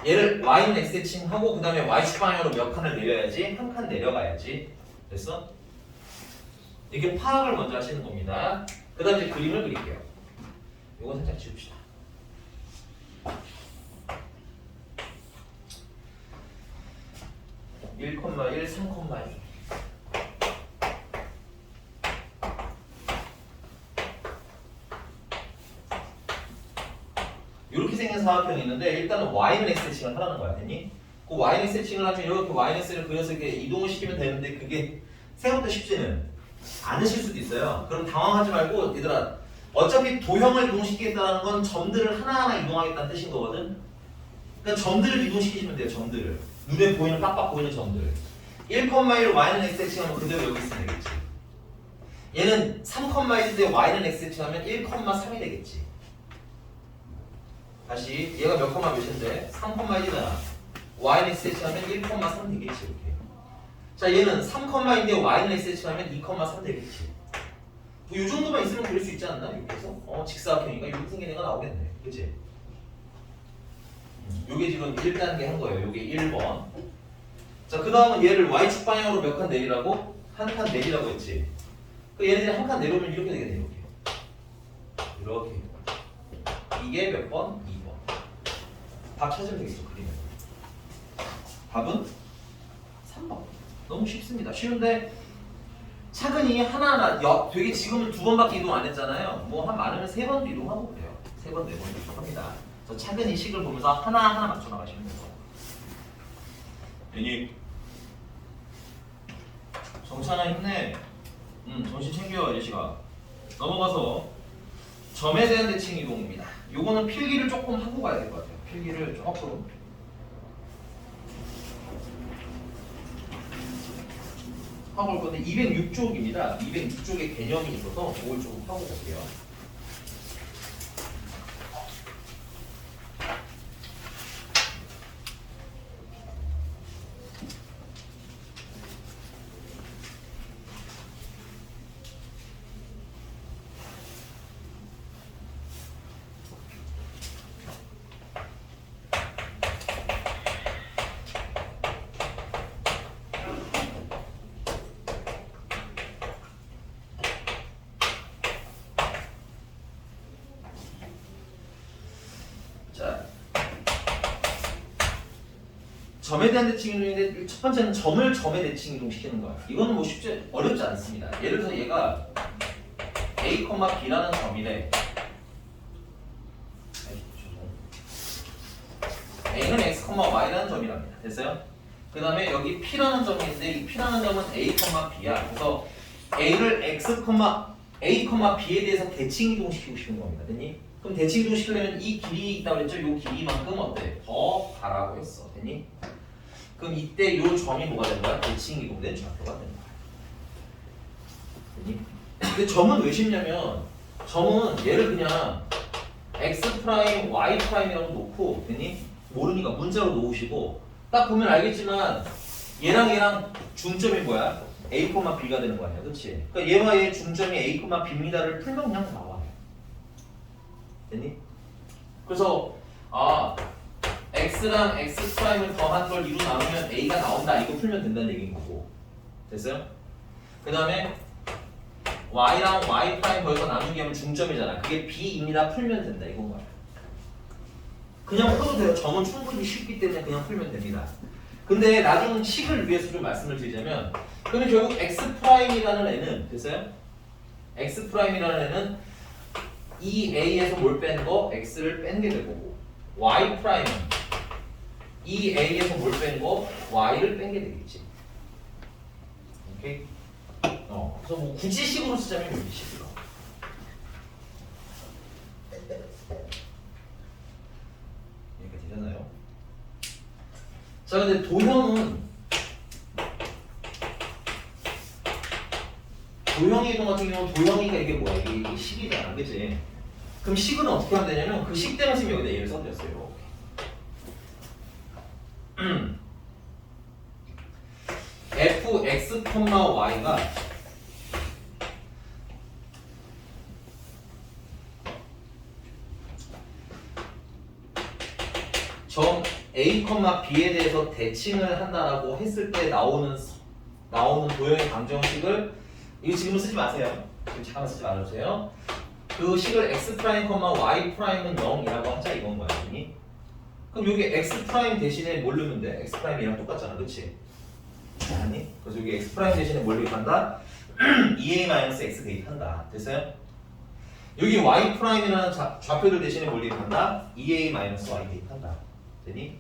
얘를 y는 x에 칭하고 그 다음에 y축 방향으로 몇 칸을 내려야지? 한 칸 내려가야지. 됐어? 이렇게 파악을 먼저 하시는 겁니다. 그 다음에 이제 그림을 그릴게요. 이거 살짝 지웁시다. (1,1, 3,2) 이렇게 생긴 사각형이 있는데 일단은 y는 x 세칭을 하라는 거야. 됐니? 그 y는 x 세칭을 하면 이렇게 y는 x를 그려서 이렇게 이동을 시키면 되는데 그게 생각보다 쉽지는 않으실 수도 있어요. 그럼 당황하지 말고 얘들아, 어차피 도형을 이동시키겠다는 건 점들을 하나하나 이동하겠다는 뜻인 거거든. 그러니까 점들을 이동시키시면 돼요. 점들을. 눈에 보이는 빡빡 보이는 점들. 1,1로 y는 x 세칭하면 그대로 여기 있으면 되겠지. 얘는 3,1인데 y는 x 세칭하면 1,3이 되겠지. 다시 얘가 몇 콤마 몇인데 3,1이잖아. y는 x 세칭하면 1,3 되겠지. 이렇게. 자, 얘는 3,인데 y는 x 세칭하면 2,3 되겠지. 뭐 이 정도만 있으면 그릴 수 있지 않나? 이렇게 해서 직사각형이니까 이렇게 생긴 애가 나오겠네. 그치? 요게 지금 1단계 한 거예요. 요게 1번. 자, 그 다음은 얘를 y축 방향으로 몇 칸 내리라고? 한 칸 내리라고 했지. 그 얘네들이 한 칸 내려오면 이렇게 되겠네. 이렇게. 이렇게. 이게 몇 번? 2번. 답 찾으면 되겠어. 그림에. 답은 3번. 너무 쉽습니다. 쉬운데 차근히 하나하나 되게 지금은 2번밖에 이동 안 했잖아요. 뭐 한 많으면 3번도 이동하고 그래요. 3번, 4번 이동합니다. 그래서 차근히 식을 보면서 하나하나 맞춰 나가시면 돼요. 괜히 정찬아 힘내. 정신 챙겨 아저씨가. 넘어가서 점에 대한 대칭 이동입니다. 요거는 필기를 조금 하고 가야 될 것 같아요. 필기를 조금. 하고 올 건데 206쪽입니다. 206쪽의 개념이 있어서 그걸 좀 하고 갈게요. 점에 대한 대칭 이동인데 첫 번째는 점을 점에 대칭 이동시키는 거야. 이거는 뭐 쉽지 어렵지 않습니다. 예를 들어서 얘가 a, b라는 점이래. a는 x, y라는 점이랍니다. 됐어요? 그 다음에 여기 p라는 점이 있는데 이 p라는 점은 a, b야. 그래서 a를 x, a, b에 대해서 대칭 이동시키고 싶은 겁니다. 됐니? 그럼 대칭 이동시키려면 이 길이 있다고 그랬죠? 이 길이만큼 어때? 더 가라고 했어. 됐니? 그럼 이때 이 점이 뭐가 되는 거야? 대칭 이동된 좌표가 되는 거야. 됐니? 근데 점은 왜 쉽냐면 점은 얘를 그냥 x 프라임, y 프라임이라고 놓고, 됐니? 모르니까 문자로 놓으시고 딱 보면 알겠지만 얘랑 중점이 뭐야? a, b가 되는 거 아니야, 그렇지? 그러니까 얘와 얘 중점이 a, b입니다를 풀면 그냥 나와. 됐니? 그래서 x랑 x 프라임을 더한 걸 2로 나누면 a가 나온다. 이거 풀면 된다는 얘기인 거고. 됐어요? 그 다음에 y랑 y 프라임 거기서 나누기 하면 중점이잖아. 그게 b입니다. 풀면 된다. 이건 거야. 그냥 풀어도 돼요. 점은 충분히 쉽기 때문에 그냥 풀면 됩니다. 근데 나중 식을 위해서 좀 말씀을 드리자면 그러면 결국 x 프라임이라는 애는 됐어요? x 프라임이라는 애는 이 a에서 뭘 뺀 거? x를 뺀 게 될 거고 y 프라임은 이 a에서 뭘 뺀 거? y를 뺀 게 되겠지. 오케이? 그래서 뭐 굳이 식으로 쓰자면 여기 식으로. 여기까지 되잖아요. 자, 근데 도형은 도형의 이동 같은 경우는 도형이가 이게 뭐야? 이게 식이잖아, 그치? 그럼 식은 어떻게 하면 되냐면 그 식 대응식 여기다 얘를 써드렸어요. fx, y가 점 a, b에 대해서 대칭을 한다라고 했을 때 나오는 도형의 방정식을 이거 지금은 쓰지 마세요. 지금 잠깐만 쓰지 말아주세요. 그 식을 x 프라임, y 프라임은 0이라고 하자 이건 거야, 아니? 그럼 여기 x 프라임 대신에 뭘 넣으면 돼? x 프라임이랑 똑같잖아, 그렇지? 아니? 그래서 여기 x 프라임 대신에 뭘 대입한다? 2a-x 대입한다. 됐어요? 여기 y 프라임이라는 좌표들 대신에 뭘 대입한다? 2a-y 대입한다. 되니?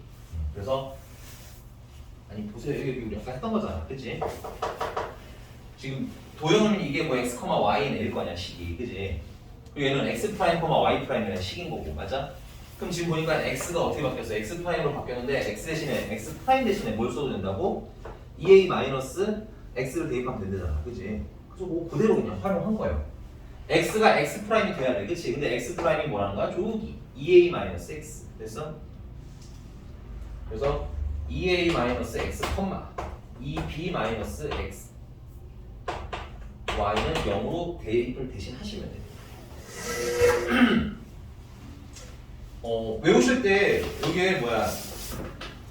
그래서 아니 보세요, 여기 우리 아까 했던 거잖아, 그치? 지금 도형은 이게 뭐 x, y는 거 아니야, 식이, 그치? 그리고 얘는 x 프라임, y 프라임이라는 식인 거고, 맞아? 그럼 지금 보니까 x가 어떻게 바뀌었어? x 프라임으로 바뀌었는데 x 프라임 대신에 뭘 써도 된다고? 2a-x를 대입하면 된다잖아, 그치? 그래서 뭐 그대로 그냥 활용한 거예요. x가 x 프라임이 돼야 돼, 그치? 근데 x 프라임이 뭐라는 거야? 조기 2a-x 됐어? 그래서 2a-x, 2b-x y는 0으로 대입을 대신 하시면 돼요. 외우실 때 이게 뭐야?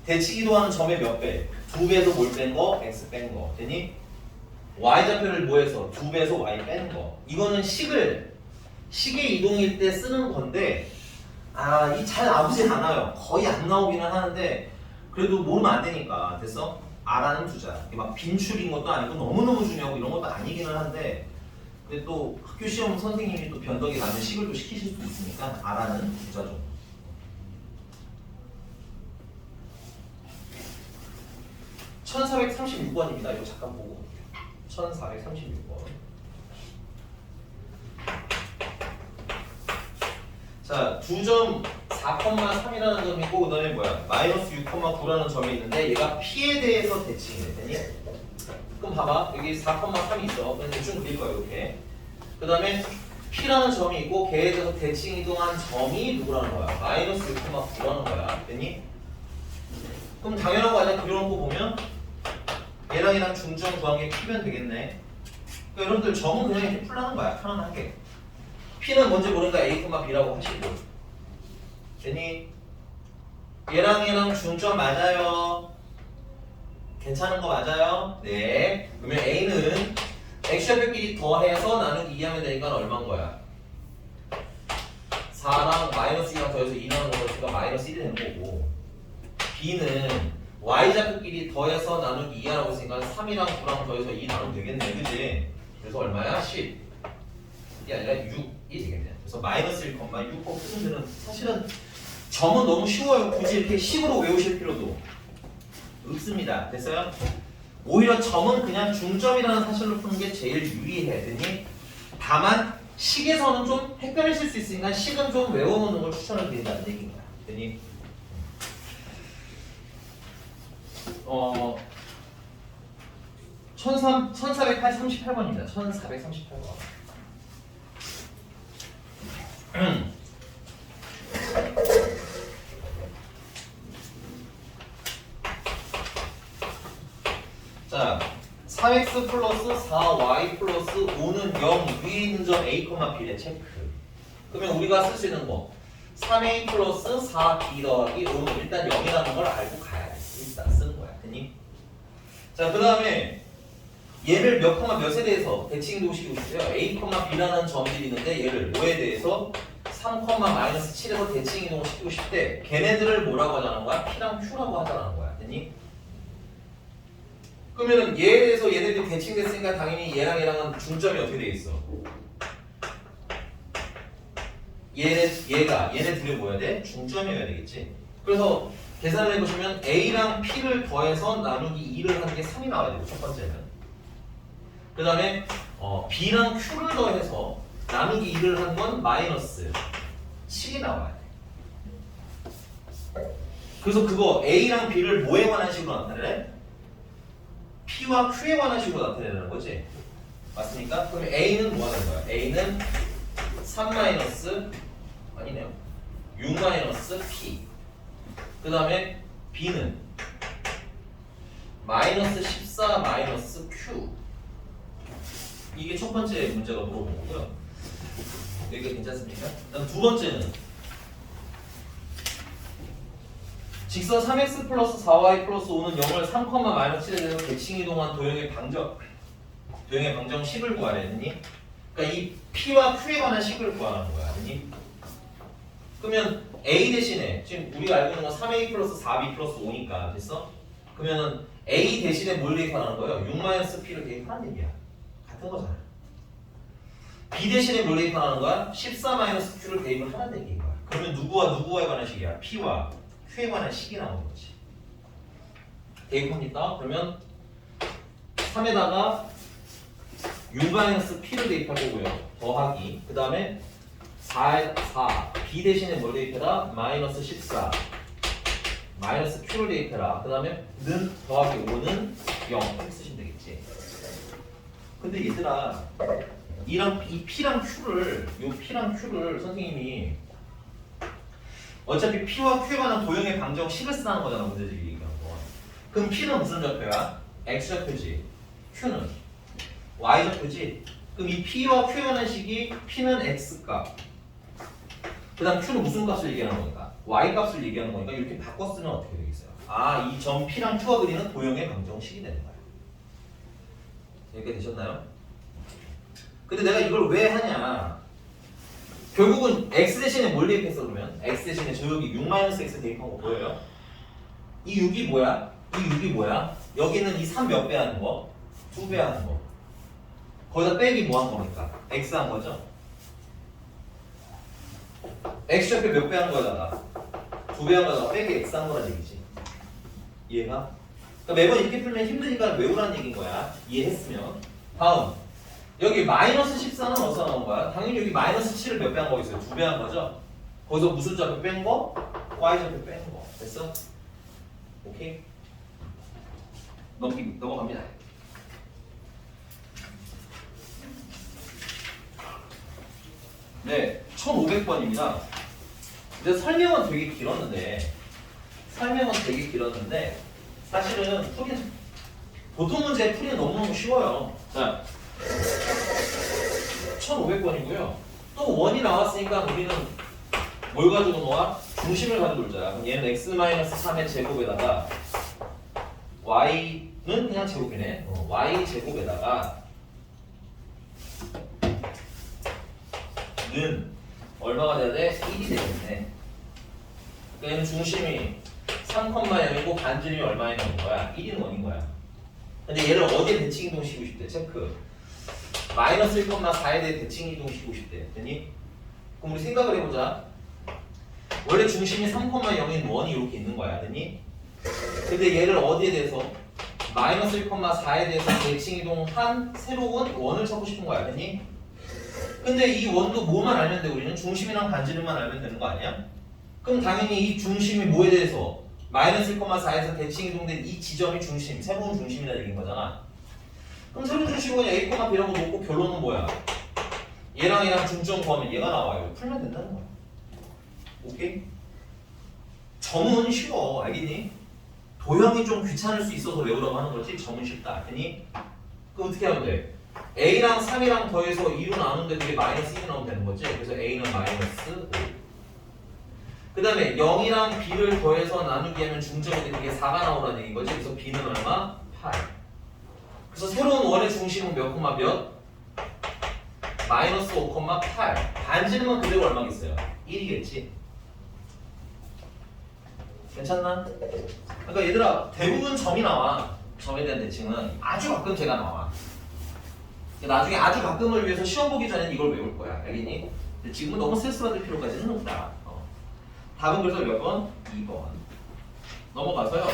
대치기도하는 점의 몇 배? 2배에서 뭘 뺀 거? x 뺀 거. 되니? y좌표를 뭐해서? 2배에서 y 빼는 거. 이거는 식의 이동일 때 쓰는 건데 이 잘 나오진 않아요. 거의 안 나오기는 하는데 그래도 모르면 안 되니까. 됐어? R라는 두자. 막 빈출인 것도 아니고 너무너무 중요하고 이런 것도 아니기는 한데 근데 또 학교 시험 선생님이 또 변덕이 나면 식을 또 시키실 수도 있으니까 R라는 두자죠. (1436번입니다) 이거 잠깐 보고 1436번. 자, 2점 4,3이라는 점이 있고 그 다음에 뭐야? 마이너스 6,9라는 점이 있는데 얘가 P에 대해서 대칭이 되니? 그럼 봐봐, 여기 4,3이 있어. 그럼 대충 그릴 거야, 이렇게. 그 다음에 P라는 점이 있고 걔에 대해서 대칭 이동한 점이 누구라는 거야? 마이너스 6,9라는 거야. 됐니? 그럼 당연한 거 아니야? 그려놓은 거 보면 얘랑 중점 구한 게 P면 되겠네. 그러니까 여러분들 점은 그냥 이렇게 풀라는 거야, 편안하게. P는 뭔지 모르니까 A, B라고 하시고. 됐니? 얘랑 중점 맞아요? 괜찮은 거 맞아요? 네. 그러면 A는 X좌표끼리 더해서 나누기 2 하면 되니까 얼마인 거야? 4랑 마이너스 2랑 더해서 2 나누는 거니까 마이너스 1이 되는 거고 B는 Y좌표끼리 더해서 나누기 2 하라고 했으니까 3이랑 9랑 더해서 2 나누면 되겠네, 그치? 그래서 얼마야? 10이 아니라 6이 되겠네. 그래서 마이너스 1,6 푸는 데는 사실은 점은 너무 쉬워요. 굳이 이렇게 식으로 외우실 필요도 없습니다. 됐어요? 오히려 점은 그냥 중점이라는 사실로 푸는 게 제일 유리해. 되니? 다만 식에서는 좀 헷갈리실 수 있으니까 식은 좀 외워놓는 걸 추천을 드린다는 얘기인 거야. 되니? 1438번입니다. 1438번. 자, 3x 플러스 4y 플러스 5는 0 위에 있는 점 a, b를 체크. 그러면 우리가 쓸 수 있는 거 3a 플러스 4b 더하기 5는 일단 0이라는 걸 알고 가야 돼. 일단 쓰는 거야. 됐니? 자, 그 다음에 얘를 몇 컴마 몇에 대해서 대칭도 시키고 싶어요. a, b라는 점들이 있는데 얘를 5에 대해서 3, 마이너스 7에서 대칭 이동을 시키고 싶대. 걔네들을 뭐라고 하자는 거야? P랑 Q라고 하자는 거야. 됐니? 그러면은 얘에 대해서 얘네들이 대칭됐으니까 당연히 얘랑은 중점이 어떻게 돼 있어? 얘네 둘이 뭐여야 돼? 중점이어야 되겠지. 그래서 계산을 해보시면 A랑 P를 더해서 나누기 2를 하는 게 3이 나와야 되고 첫 번째는. 그 다음에 B랑 Q를 더해서 나누기 2를 한 건 마이너스 7이 나와야 돼. 그래서 그거 A랑 B를 뭐에 관한 식으로 나타내래? P와 Q에 관한 식으로 나타내는 거지. 맞습니까? 그럼 A는 뭐 하는 거야? A는 3 마이너스 아니네요. 6 마이너스 P. 그 다음에 B는 마이너스 14 마이너스 Q. 이게 첫 번째 문제가 물어본 거고요. 여기가 괜찮습니까? 그다음 두 번째는 직선 3x 플러스 4y 플러스 5는 0을 3, 마이너스 7에 대해서 대칭 이동한 도형의 방정 10을 구하랬니? 그러니까 이 P와 Q에 관한 식을 구하는 거야. 아니? 그러면 A 대신에 지금 우리가 알고 있는 건 3A 플러스 4B 플러스 5니까 됐어? 그러면은 A 대신에 뭘 대입하는 거예요? 6 P를 대입하는 얘기야. 같은 거잖아. B 대신에 뭘 대입하는 거야? 14 Q를 대입을 하는 얘기인 거야. 그러면 누구와 누구에 관한 식이야? P와 Q에 관한 식이 나오는 거지. 대입합니까? 그러면 3에다가 6 P를 대입할 거고요. 더하기. 그 다음에 4 B 대신에 뭘 대입해라? 마이너스 14 마이너스 Q를 대입해라. 그 다음에 는 더하기 5는 0 이렇게 쓰시면 되겠지. 근데 얘들아 이 P랑 Q를 선생님이 어차피 P와 Q에 관한 도형의 방정 식을 쓰라는 거잖아. 문제집 얘기한 거. 그럼 P는 무슨 좌표야? X 좌표지. Q는 Y 좌표지. 그럼 이 P와 Q에 관한 식이 P는 X값, 그 다음 Q는 무슨 값을 얘기하는 거니까? Y 값을 얘기하는 거니까 이렇게 바꿔 쓰면 어떻게 되겠어요? 아, 이 점 P랑 Q가 그리는 도형의 방정식이 되는 거야. 이렇게 되셨나요? 근데 내가 이걸 왜 하냐? 결국은 X 대신에 뭘 대입했어 그러면? X 대신에 저 여기 6-X 대입한 거 보여요? 이 6이 뭐야? 이 6이 뭐야? 여기는 이 3 몇 배 하는 거? 2배 하는 거. 거기다 빼기 뭐 한 겁니까? X 한 거죠? X 좌표 몇 배 한 거다가 2배 한 거다가 빼기 X 한 거란 얘기지. 이해가? 그러니까 매번 이렇게 풀면 힘드니까 외우라는 얘기인 거야. 이해했으면. 다음. 여기 마이너스 14는 어디서 나온 거야? 당연히 여기 마이너스 7을 몇 배 한 거겠어요? 2배 한 거죠? 거기서 무슨 좌표 뺀 거? Y 좌표 뺀 거. 됐어? 오케이? 넘어갑니다. 네, 1500번입니다. 근데 설명은 되게 길었는데 사실은 보통 문제 풀이는 너무너무 쉬워요. 자, 1500번이고요. 또 원이 나왔으니까 우리는 뭘 가지고 놓아? 중심을 가지고 놀자. 그럼 얘는 x-3의 제곱에다가 y는 그냥 제곱이네. y 제곱에다가 는 얼마가 돼야 돼? 1이 되겠네. 그러니까 얘는 중심이 3,0이고 반지름이 얼마에 나온 거야? 1인 원인 거야. 근데 얘를 어디에 대칭 이동시키고 싶대? 체크. 마이너스 1,4에 대해 대칭 이동시키고 싶대. 됐니? 그럼 우리 생각을 해보자. 원래 중심이 3,0인 원이 이렇게 있는 거야. 됐니? 근데 얘를 어디에 대해서? 마이너스 1,4에 대해서 대칭 이동한 새로운 원을 찾고 싶은 거야. 됐니? 근데 이 원도 뭐만 알면 돼? 우리는 중심이랑 반지름만 알면 되는 거 아니야? 그럼 당연히 이 중심이 뭐에 대해서? 마이너스 1,4에서 대칭 이동된 이 지점이 중심, 새로운 중심이라 얘기인 거잖아. 그럼 새로운 중심은 A, B라고 놓고 결론은 뭐야? 얘랑 중점 구하면 얘가 나와요. 풀면 된다는 거야. 오케이? 점은 쉬워. 알겠니? 도형이 좀 귀찮을 수 있어서 외우라고 하는 거지 점은 쉽다. 알겠니? 그럼 어떻게 하면 돼? A랑 3이랑 더해서 2로 나누는데 그게 마이너스 1이 나오면 되는 거지. 그래서 A는 마이너스 5. 그 다음에 0이랑 B를 더해서 나누기 하면 중점인데 그게 4가 나오라는 얘기인 거지. 그래서 B는 얼마? 8. 그래서 새로운 원의 중심은 몇 콤마 몇? 마이너스 5,8. 반지름은 그대로 얼마겠어요? 1이겠지. 괜찮나? 그러니까 얘들아 대부분 점이 나와. 점에 대한 대칭은 아주 가끔 제가 나와. 나중에 아주 가끔을 위해서 시험 보기 전에는 이걸 외울 거야. 알겠니? 근데 지금은 너무 스트레스 받을 필요까지는 없다. 답은 그래서 몇 번? 2번. 넘어가서요.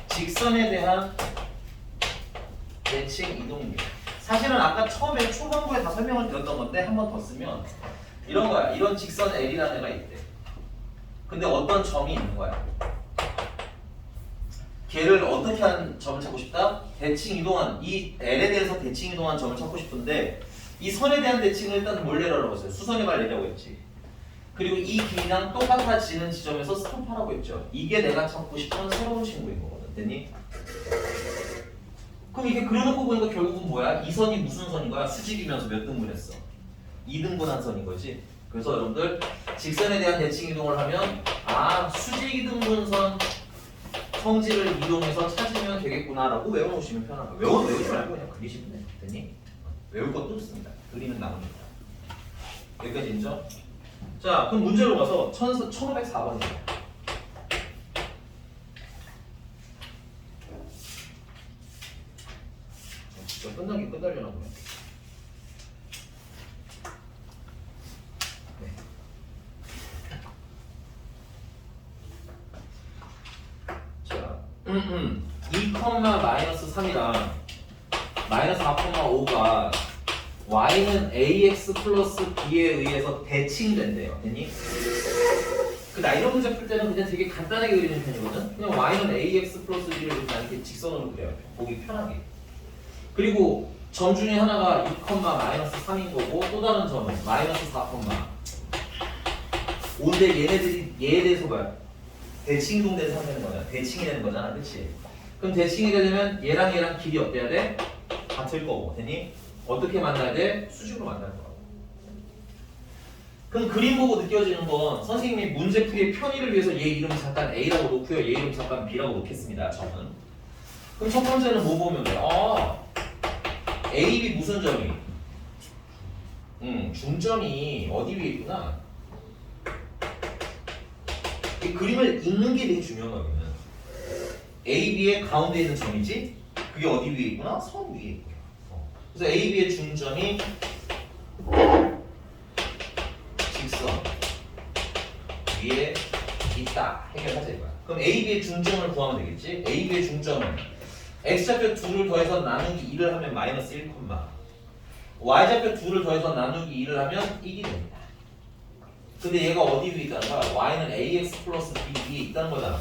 직선에 대한 대칭 이동률. 사실은 아까 처음에 초반부에 다 설명을 드렸던 건데 한 번 더 쓰면 이런 거야. 이런 직선 L이라는 애가 있대. 근데 어떤 점이 있는 거야. 걔를 어떻게 한 점을 찾고 싶다? 대칭 이동한 이 L에 대해서 대칭 이동한 점을 찾고 싶은데 이 선에 대한 대칭을 일단 뭘 내려라고 했어요? 수선의 발 내려고 했지. 그리고 이 길이랑 똑같아지는 지점에서 스톱하라고 했죠. 이게 내가 찾고 싶은 새로운 친구인 거거든. 됐니? 그럼 이게 그려놓고 보니까 결국은 뭐야? 이 선이 무슨 선인 거야? 수직이면서 몇 등분했어? 2등분한 선인 거지. 그래서 여러분들 직선에 대한 대칭 이동을 하면 아 수직 2등분선 성질을 이동해서 찾으면 되겠구나라고 외워놓으시면 편한 거예요. 외우지 말고 그냥 그리시면 돼요. 됐니? 외울 것도 없습니다. 그리는 나옵니다. 여기까지 인정? 자 그럼 문제로 가서 1504번입니다. 진짜 끝나긴 끝나려나 보네. 네. 자, 2,-3이랑 마이너스 4,5가 y는 ax 플러스 b에 의해서 대칭된대요. 됐니? 나 이런 문제 풀 때는 그냥 되게 간단하게 그리는 편이거든. 그냥 y는 ax 플러스 b를 이렇게 직선으로 그려요. 보기 편하게. 그리고 점 중에 하나가 2,-3인 거고 또 다른 점은 마이너스 4,5인데 얘네들이 얘에 대해서 뭐야? 대칭동된 상태는 거잖아. 대칭이 되는 거잖아. 그치? 그럼 대칭이 되려면 얘랑 얘랑 길이 어때야 돼? 같을 거고. 됐니? 어떻게 만나야 돼? 수직으로 만날 거라고. 그럼 그림 보고 느껴지는 건 선생님이 문제풀이의 편의를 위해서 얘 이름 잠깐 A라고 놓고요. 얘 이름 잠깐 B라고 놓겠습니다. 저는. 그럼 첫 번째는 뭐 보면 돼요? A, B 무슨 점이? 중점이 어디 위에 있구나. 이 그림을 읽는 게 되게 중요하거든요. A, B의 가운데 있는 점이지? 그게 어디 위에 있구나? 선 위에 있구나. 그래서 A, B의 중점이 직선 위에 있다. 해결하자 이거야. 그럼 A, B의 중점을 구하면 되겠지? A, B의 중점은 X좌표 2를 더해서 나누기 2를 하면 마이너스 1, Y좌표 2를 더해서 나누기 2를 하면 1이 됩니다. 근데 얘가 어디 위에 있다는 거야? Y는 AX 플러스 B 위에 있다는 거잖아.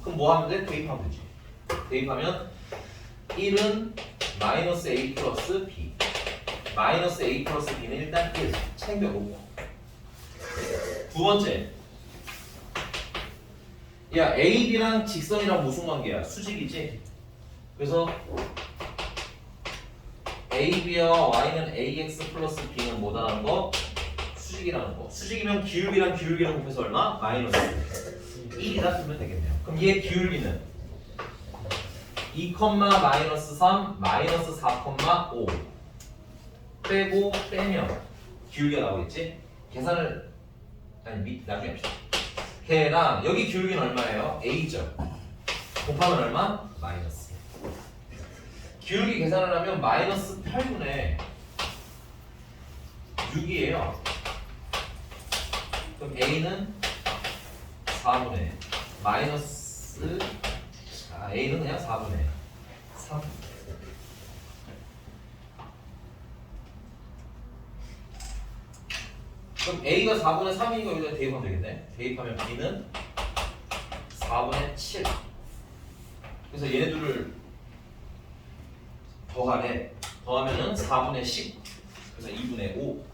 그럼 뭐 하면 돼? 대입하면 되지. 대입하면 1은 마이너스 A 플러스 B 마이너스 A 플러스 B는 일단 1 챙겨놓고 두 번째 야 A, B랑 직선이랑 무슨 관계야? 수직이지? 그래서 A, B와 Y는 AX 플러스 B는 뭐다라는 거? 수직이라는 거. 수직이면 기울기랑 기울기랑 곱해서 얼마? 마이너스 1이다 쓰면 되겠네요. 그럼 얘 기울기는 2,-3 마이너스 4,5 빼고 빼면 기울기가 나오겠지? 계산을 나중에 합시다. 걔랑 여기 기울기는 얼마예요? A죠. 곱하면 얼마? 마이너스. 기울기 계산을 하면 마이너스 8분의 6이에요. 그럼 A는 4분의 마이너스 A는 그냥 4분의 3. 그럼 A가 4분의 3인 거 여기다 대입하면 되겠네. 대입하면 B는 4분의 7. 그래서 얘네들을 더하래. 더하면은 4분의 10. 그래서 2분의 5.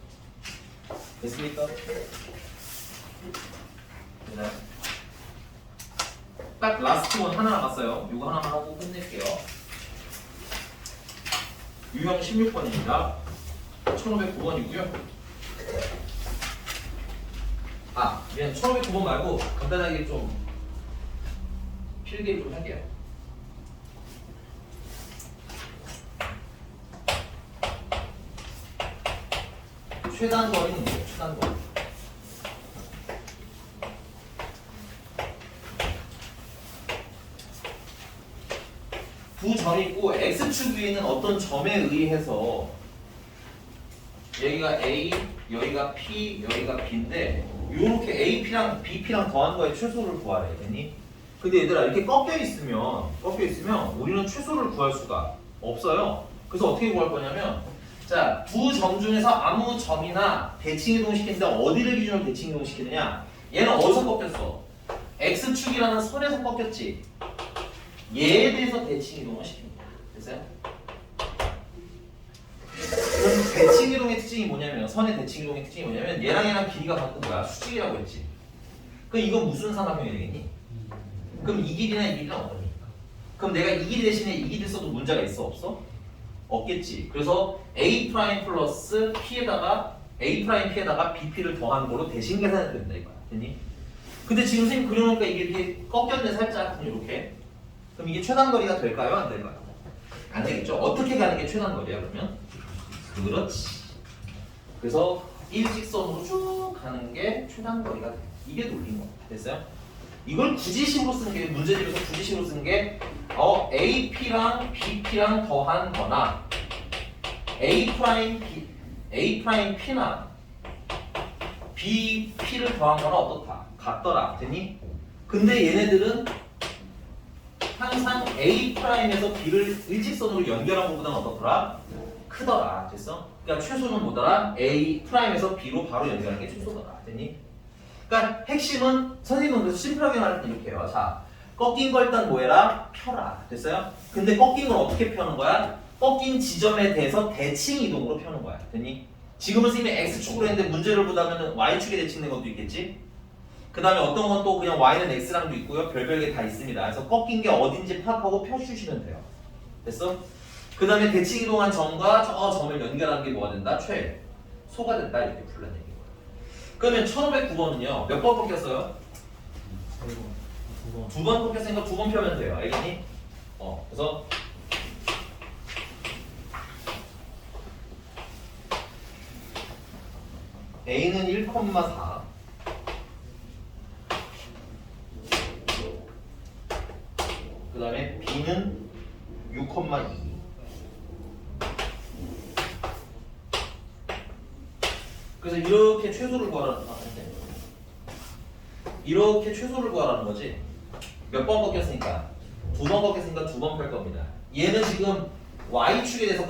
됐습니까? 네. 딱 라스트 원 하나 남았어요. 이거 하나만 하고 끝낼게요. 유형 16번입니다. 1509번이고요. 미안. 1509번 말고 간단하게 좀 필기를 좀 할게요. 최단거리는 뭐예요? 최단거리. 두 점이 있고 X축 위에 있는 어떤 점에 의해서 여기가 A, 여기가 P, 여기가 B인데 요렇게 AP랑 BP랑 더한 거에 최소를 구하래. 됐니? 근데 얘들아 이렇게 꺾여 있으면 우리는 최소를 구할 수가 없어요. 그래서 어떻게 구할 거냐면 자, 두 점 중에서 아무 점이나 대칭 이동시키는데 어디를 기준으로 대칭 이동시키느냐? 얘는 어디서 꺾였어? X축이라는 선에서 꺾였지. 얘에 대해서 대칭 이동을 시킵니다. 됐어요? 그럼 대칭 이동의 특징이 뭐냐면 선의 대칭 이동의 특징이 뭐냐면 얘랑 길이가 같은 거야. 수직이라고 했지. 그럼 이건 무슨 삼각형이 되겠니? 그럼 이 길이나 이 길이는 어떠니? 그럼 내가 이 길이 대신에 이 길이 써도 문제가 있어 없어? 없겠지. 그래서 A 프라임 플러스 P에다가 A 프라임 P에다가 BP를 더한 걸로 대신 계산해도 된다 이거야. 됐니? 근데 지금 선생님 그려놓으니까 이게 이렇게 꺾였네 살짝 이렇게. 그럼 이게 최단거리가 될까요? 안 될까요? 안 되겠죠. 어떻게 가는 게 최단거리야 그러면? 그렇지. 그래서 일직선으로 쭉 가는 게 최단거리가 돼. 이게 논리인 겁니다. 됐어요? 이걸 구지식으로 쓰는 게 문제집에서 구지식으로 쓰는 게 AP랑 BP랑 더한 거나 A 프라임 P나 BP를 더한 거나 어떻다? 같더라. 됐니? 근데 얘네들은 항상 A 프라임에서 B를 일직선으로 연결한 것보다는 어떻더라? 크더라. 됐어? 그러니까 최소는 뭐더라? A 프라임에서 B로 바로 연결하는 게 최소더라. 됐니? 그러니까 핵심은 선생님은 그래서 심플하게 말할 때 이렇게 해요. 자, 꺾인 걸 일단 뭐 해라? 펴라. 됐어요? 근데 꺾인 걸 어떻게 펴는 거야? 꺾인 지점에 대해서 대칭 이동으로 펴는 거야. 됐니? 지금은 선생님이 X축으로 했는데 문제를 보다면 Y축에 대칭된 것도 있겠지? 그 다음에 어떤 건 또 그냥 Y는 X랑도 있고요. 별별 게 다 있습니다. 그래서 꺾인 게 어딘지 파악하고 펴주시면 돼요. 됐어? 그 다음에 대칭 이동한 점과 저 점을 연결하는 게 뭐가 된다? 최소가 된다. 이렇게 풀어내는 거예요. 그러면 1509번은요. 몇 번 꺾였어요? 두 번 꺾였으니까 두 번 펴면 돼요. 알겠니? 그래서 A는 1,4 그 다음에 B는 6,2 그래서 이렇게 최소를 구하라는 이렇게 최소를 구하라는 거지. 몇 번 꺾였으니까? 두 번 꺾였으니까 두 번 펼 겁니다. 얘는 지금 Y축에 대해서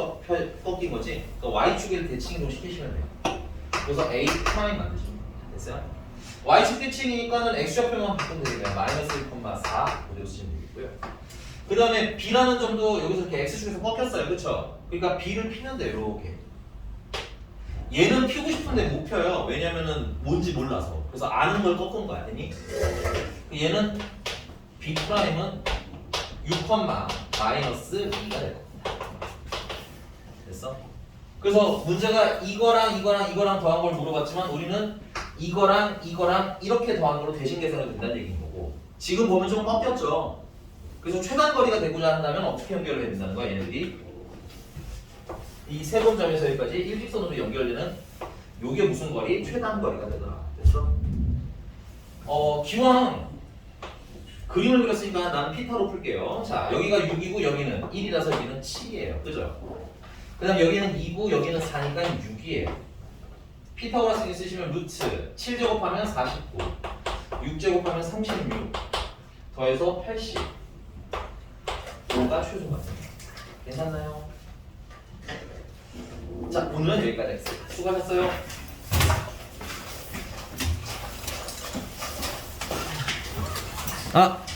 꺾인 거지. 그러니까 Y축에 대칭으로 시키시면 돼요. 그래서 A 프라임 만드시면 됩니다. 됐어요? Y축 대칭이니까는 X좌표만 바꾸면 되겠네요. 마이너스 1,4 그대로 쓰시면 되겠고요. 그 다음에 B라는 점도 여기서 이렇게 X축에서 꺾였어요. 그쵸? 그러니까 B를 피면 돼요. 이렇게. 얘는 피고 싶은데 못 펴요. 왜냐면은 뭔지 몰라서. 그래서 아는 걸 꺾은 거야. 되니? 얘는 B 프라임은 6, 마이너스 2가 될 겁니다. 됐어? 그래서 문제가 이거랑 더한 걸 물어봤지만 우리는 이거랑 이렇게 더한 걸로 대신 계산해도 된다는 얘기인 거고 지금 보면 좀 꺾였죠? 그래서 최단거리가 되고자 한다면 어떻게 연결을 해야 된다는 거야 얘네들이? 이 세 번 점에서 여기까지 일직선으로 연결되는 요게 무슨 거리? 최단거리가 되더라. 됐어? 기왕 그림을 그렸으니까 나는 피타로 풀게요. 자, 여기가 6이고 여기는 1이라서 여기는 7이에요. 그죠? 그 다음 여기는 2고 여기는 4니까 6이에요. 피타고라스 쓰시면 루트 7제곱하면 49 6제곱하면 36 더해서 80 5가 최소가 됩니다. 괜찮나요? 자, 오늘은 여기까지 하겠습니다. 수고하셨어요. 아!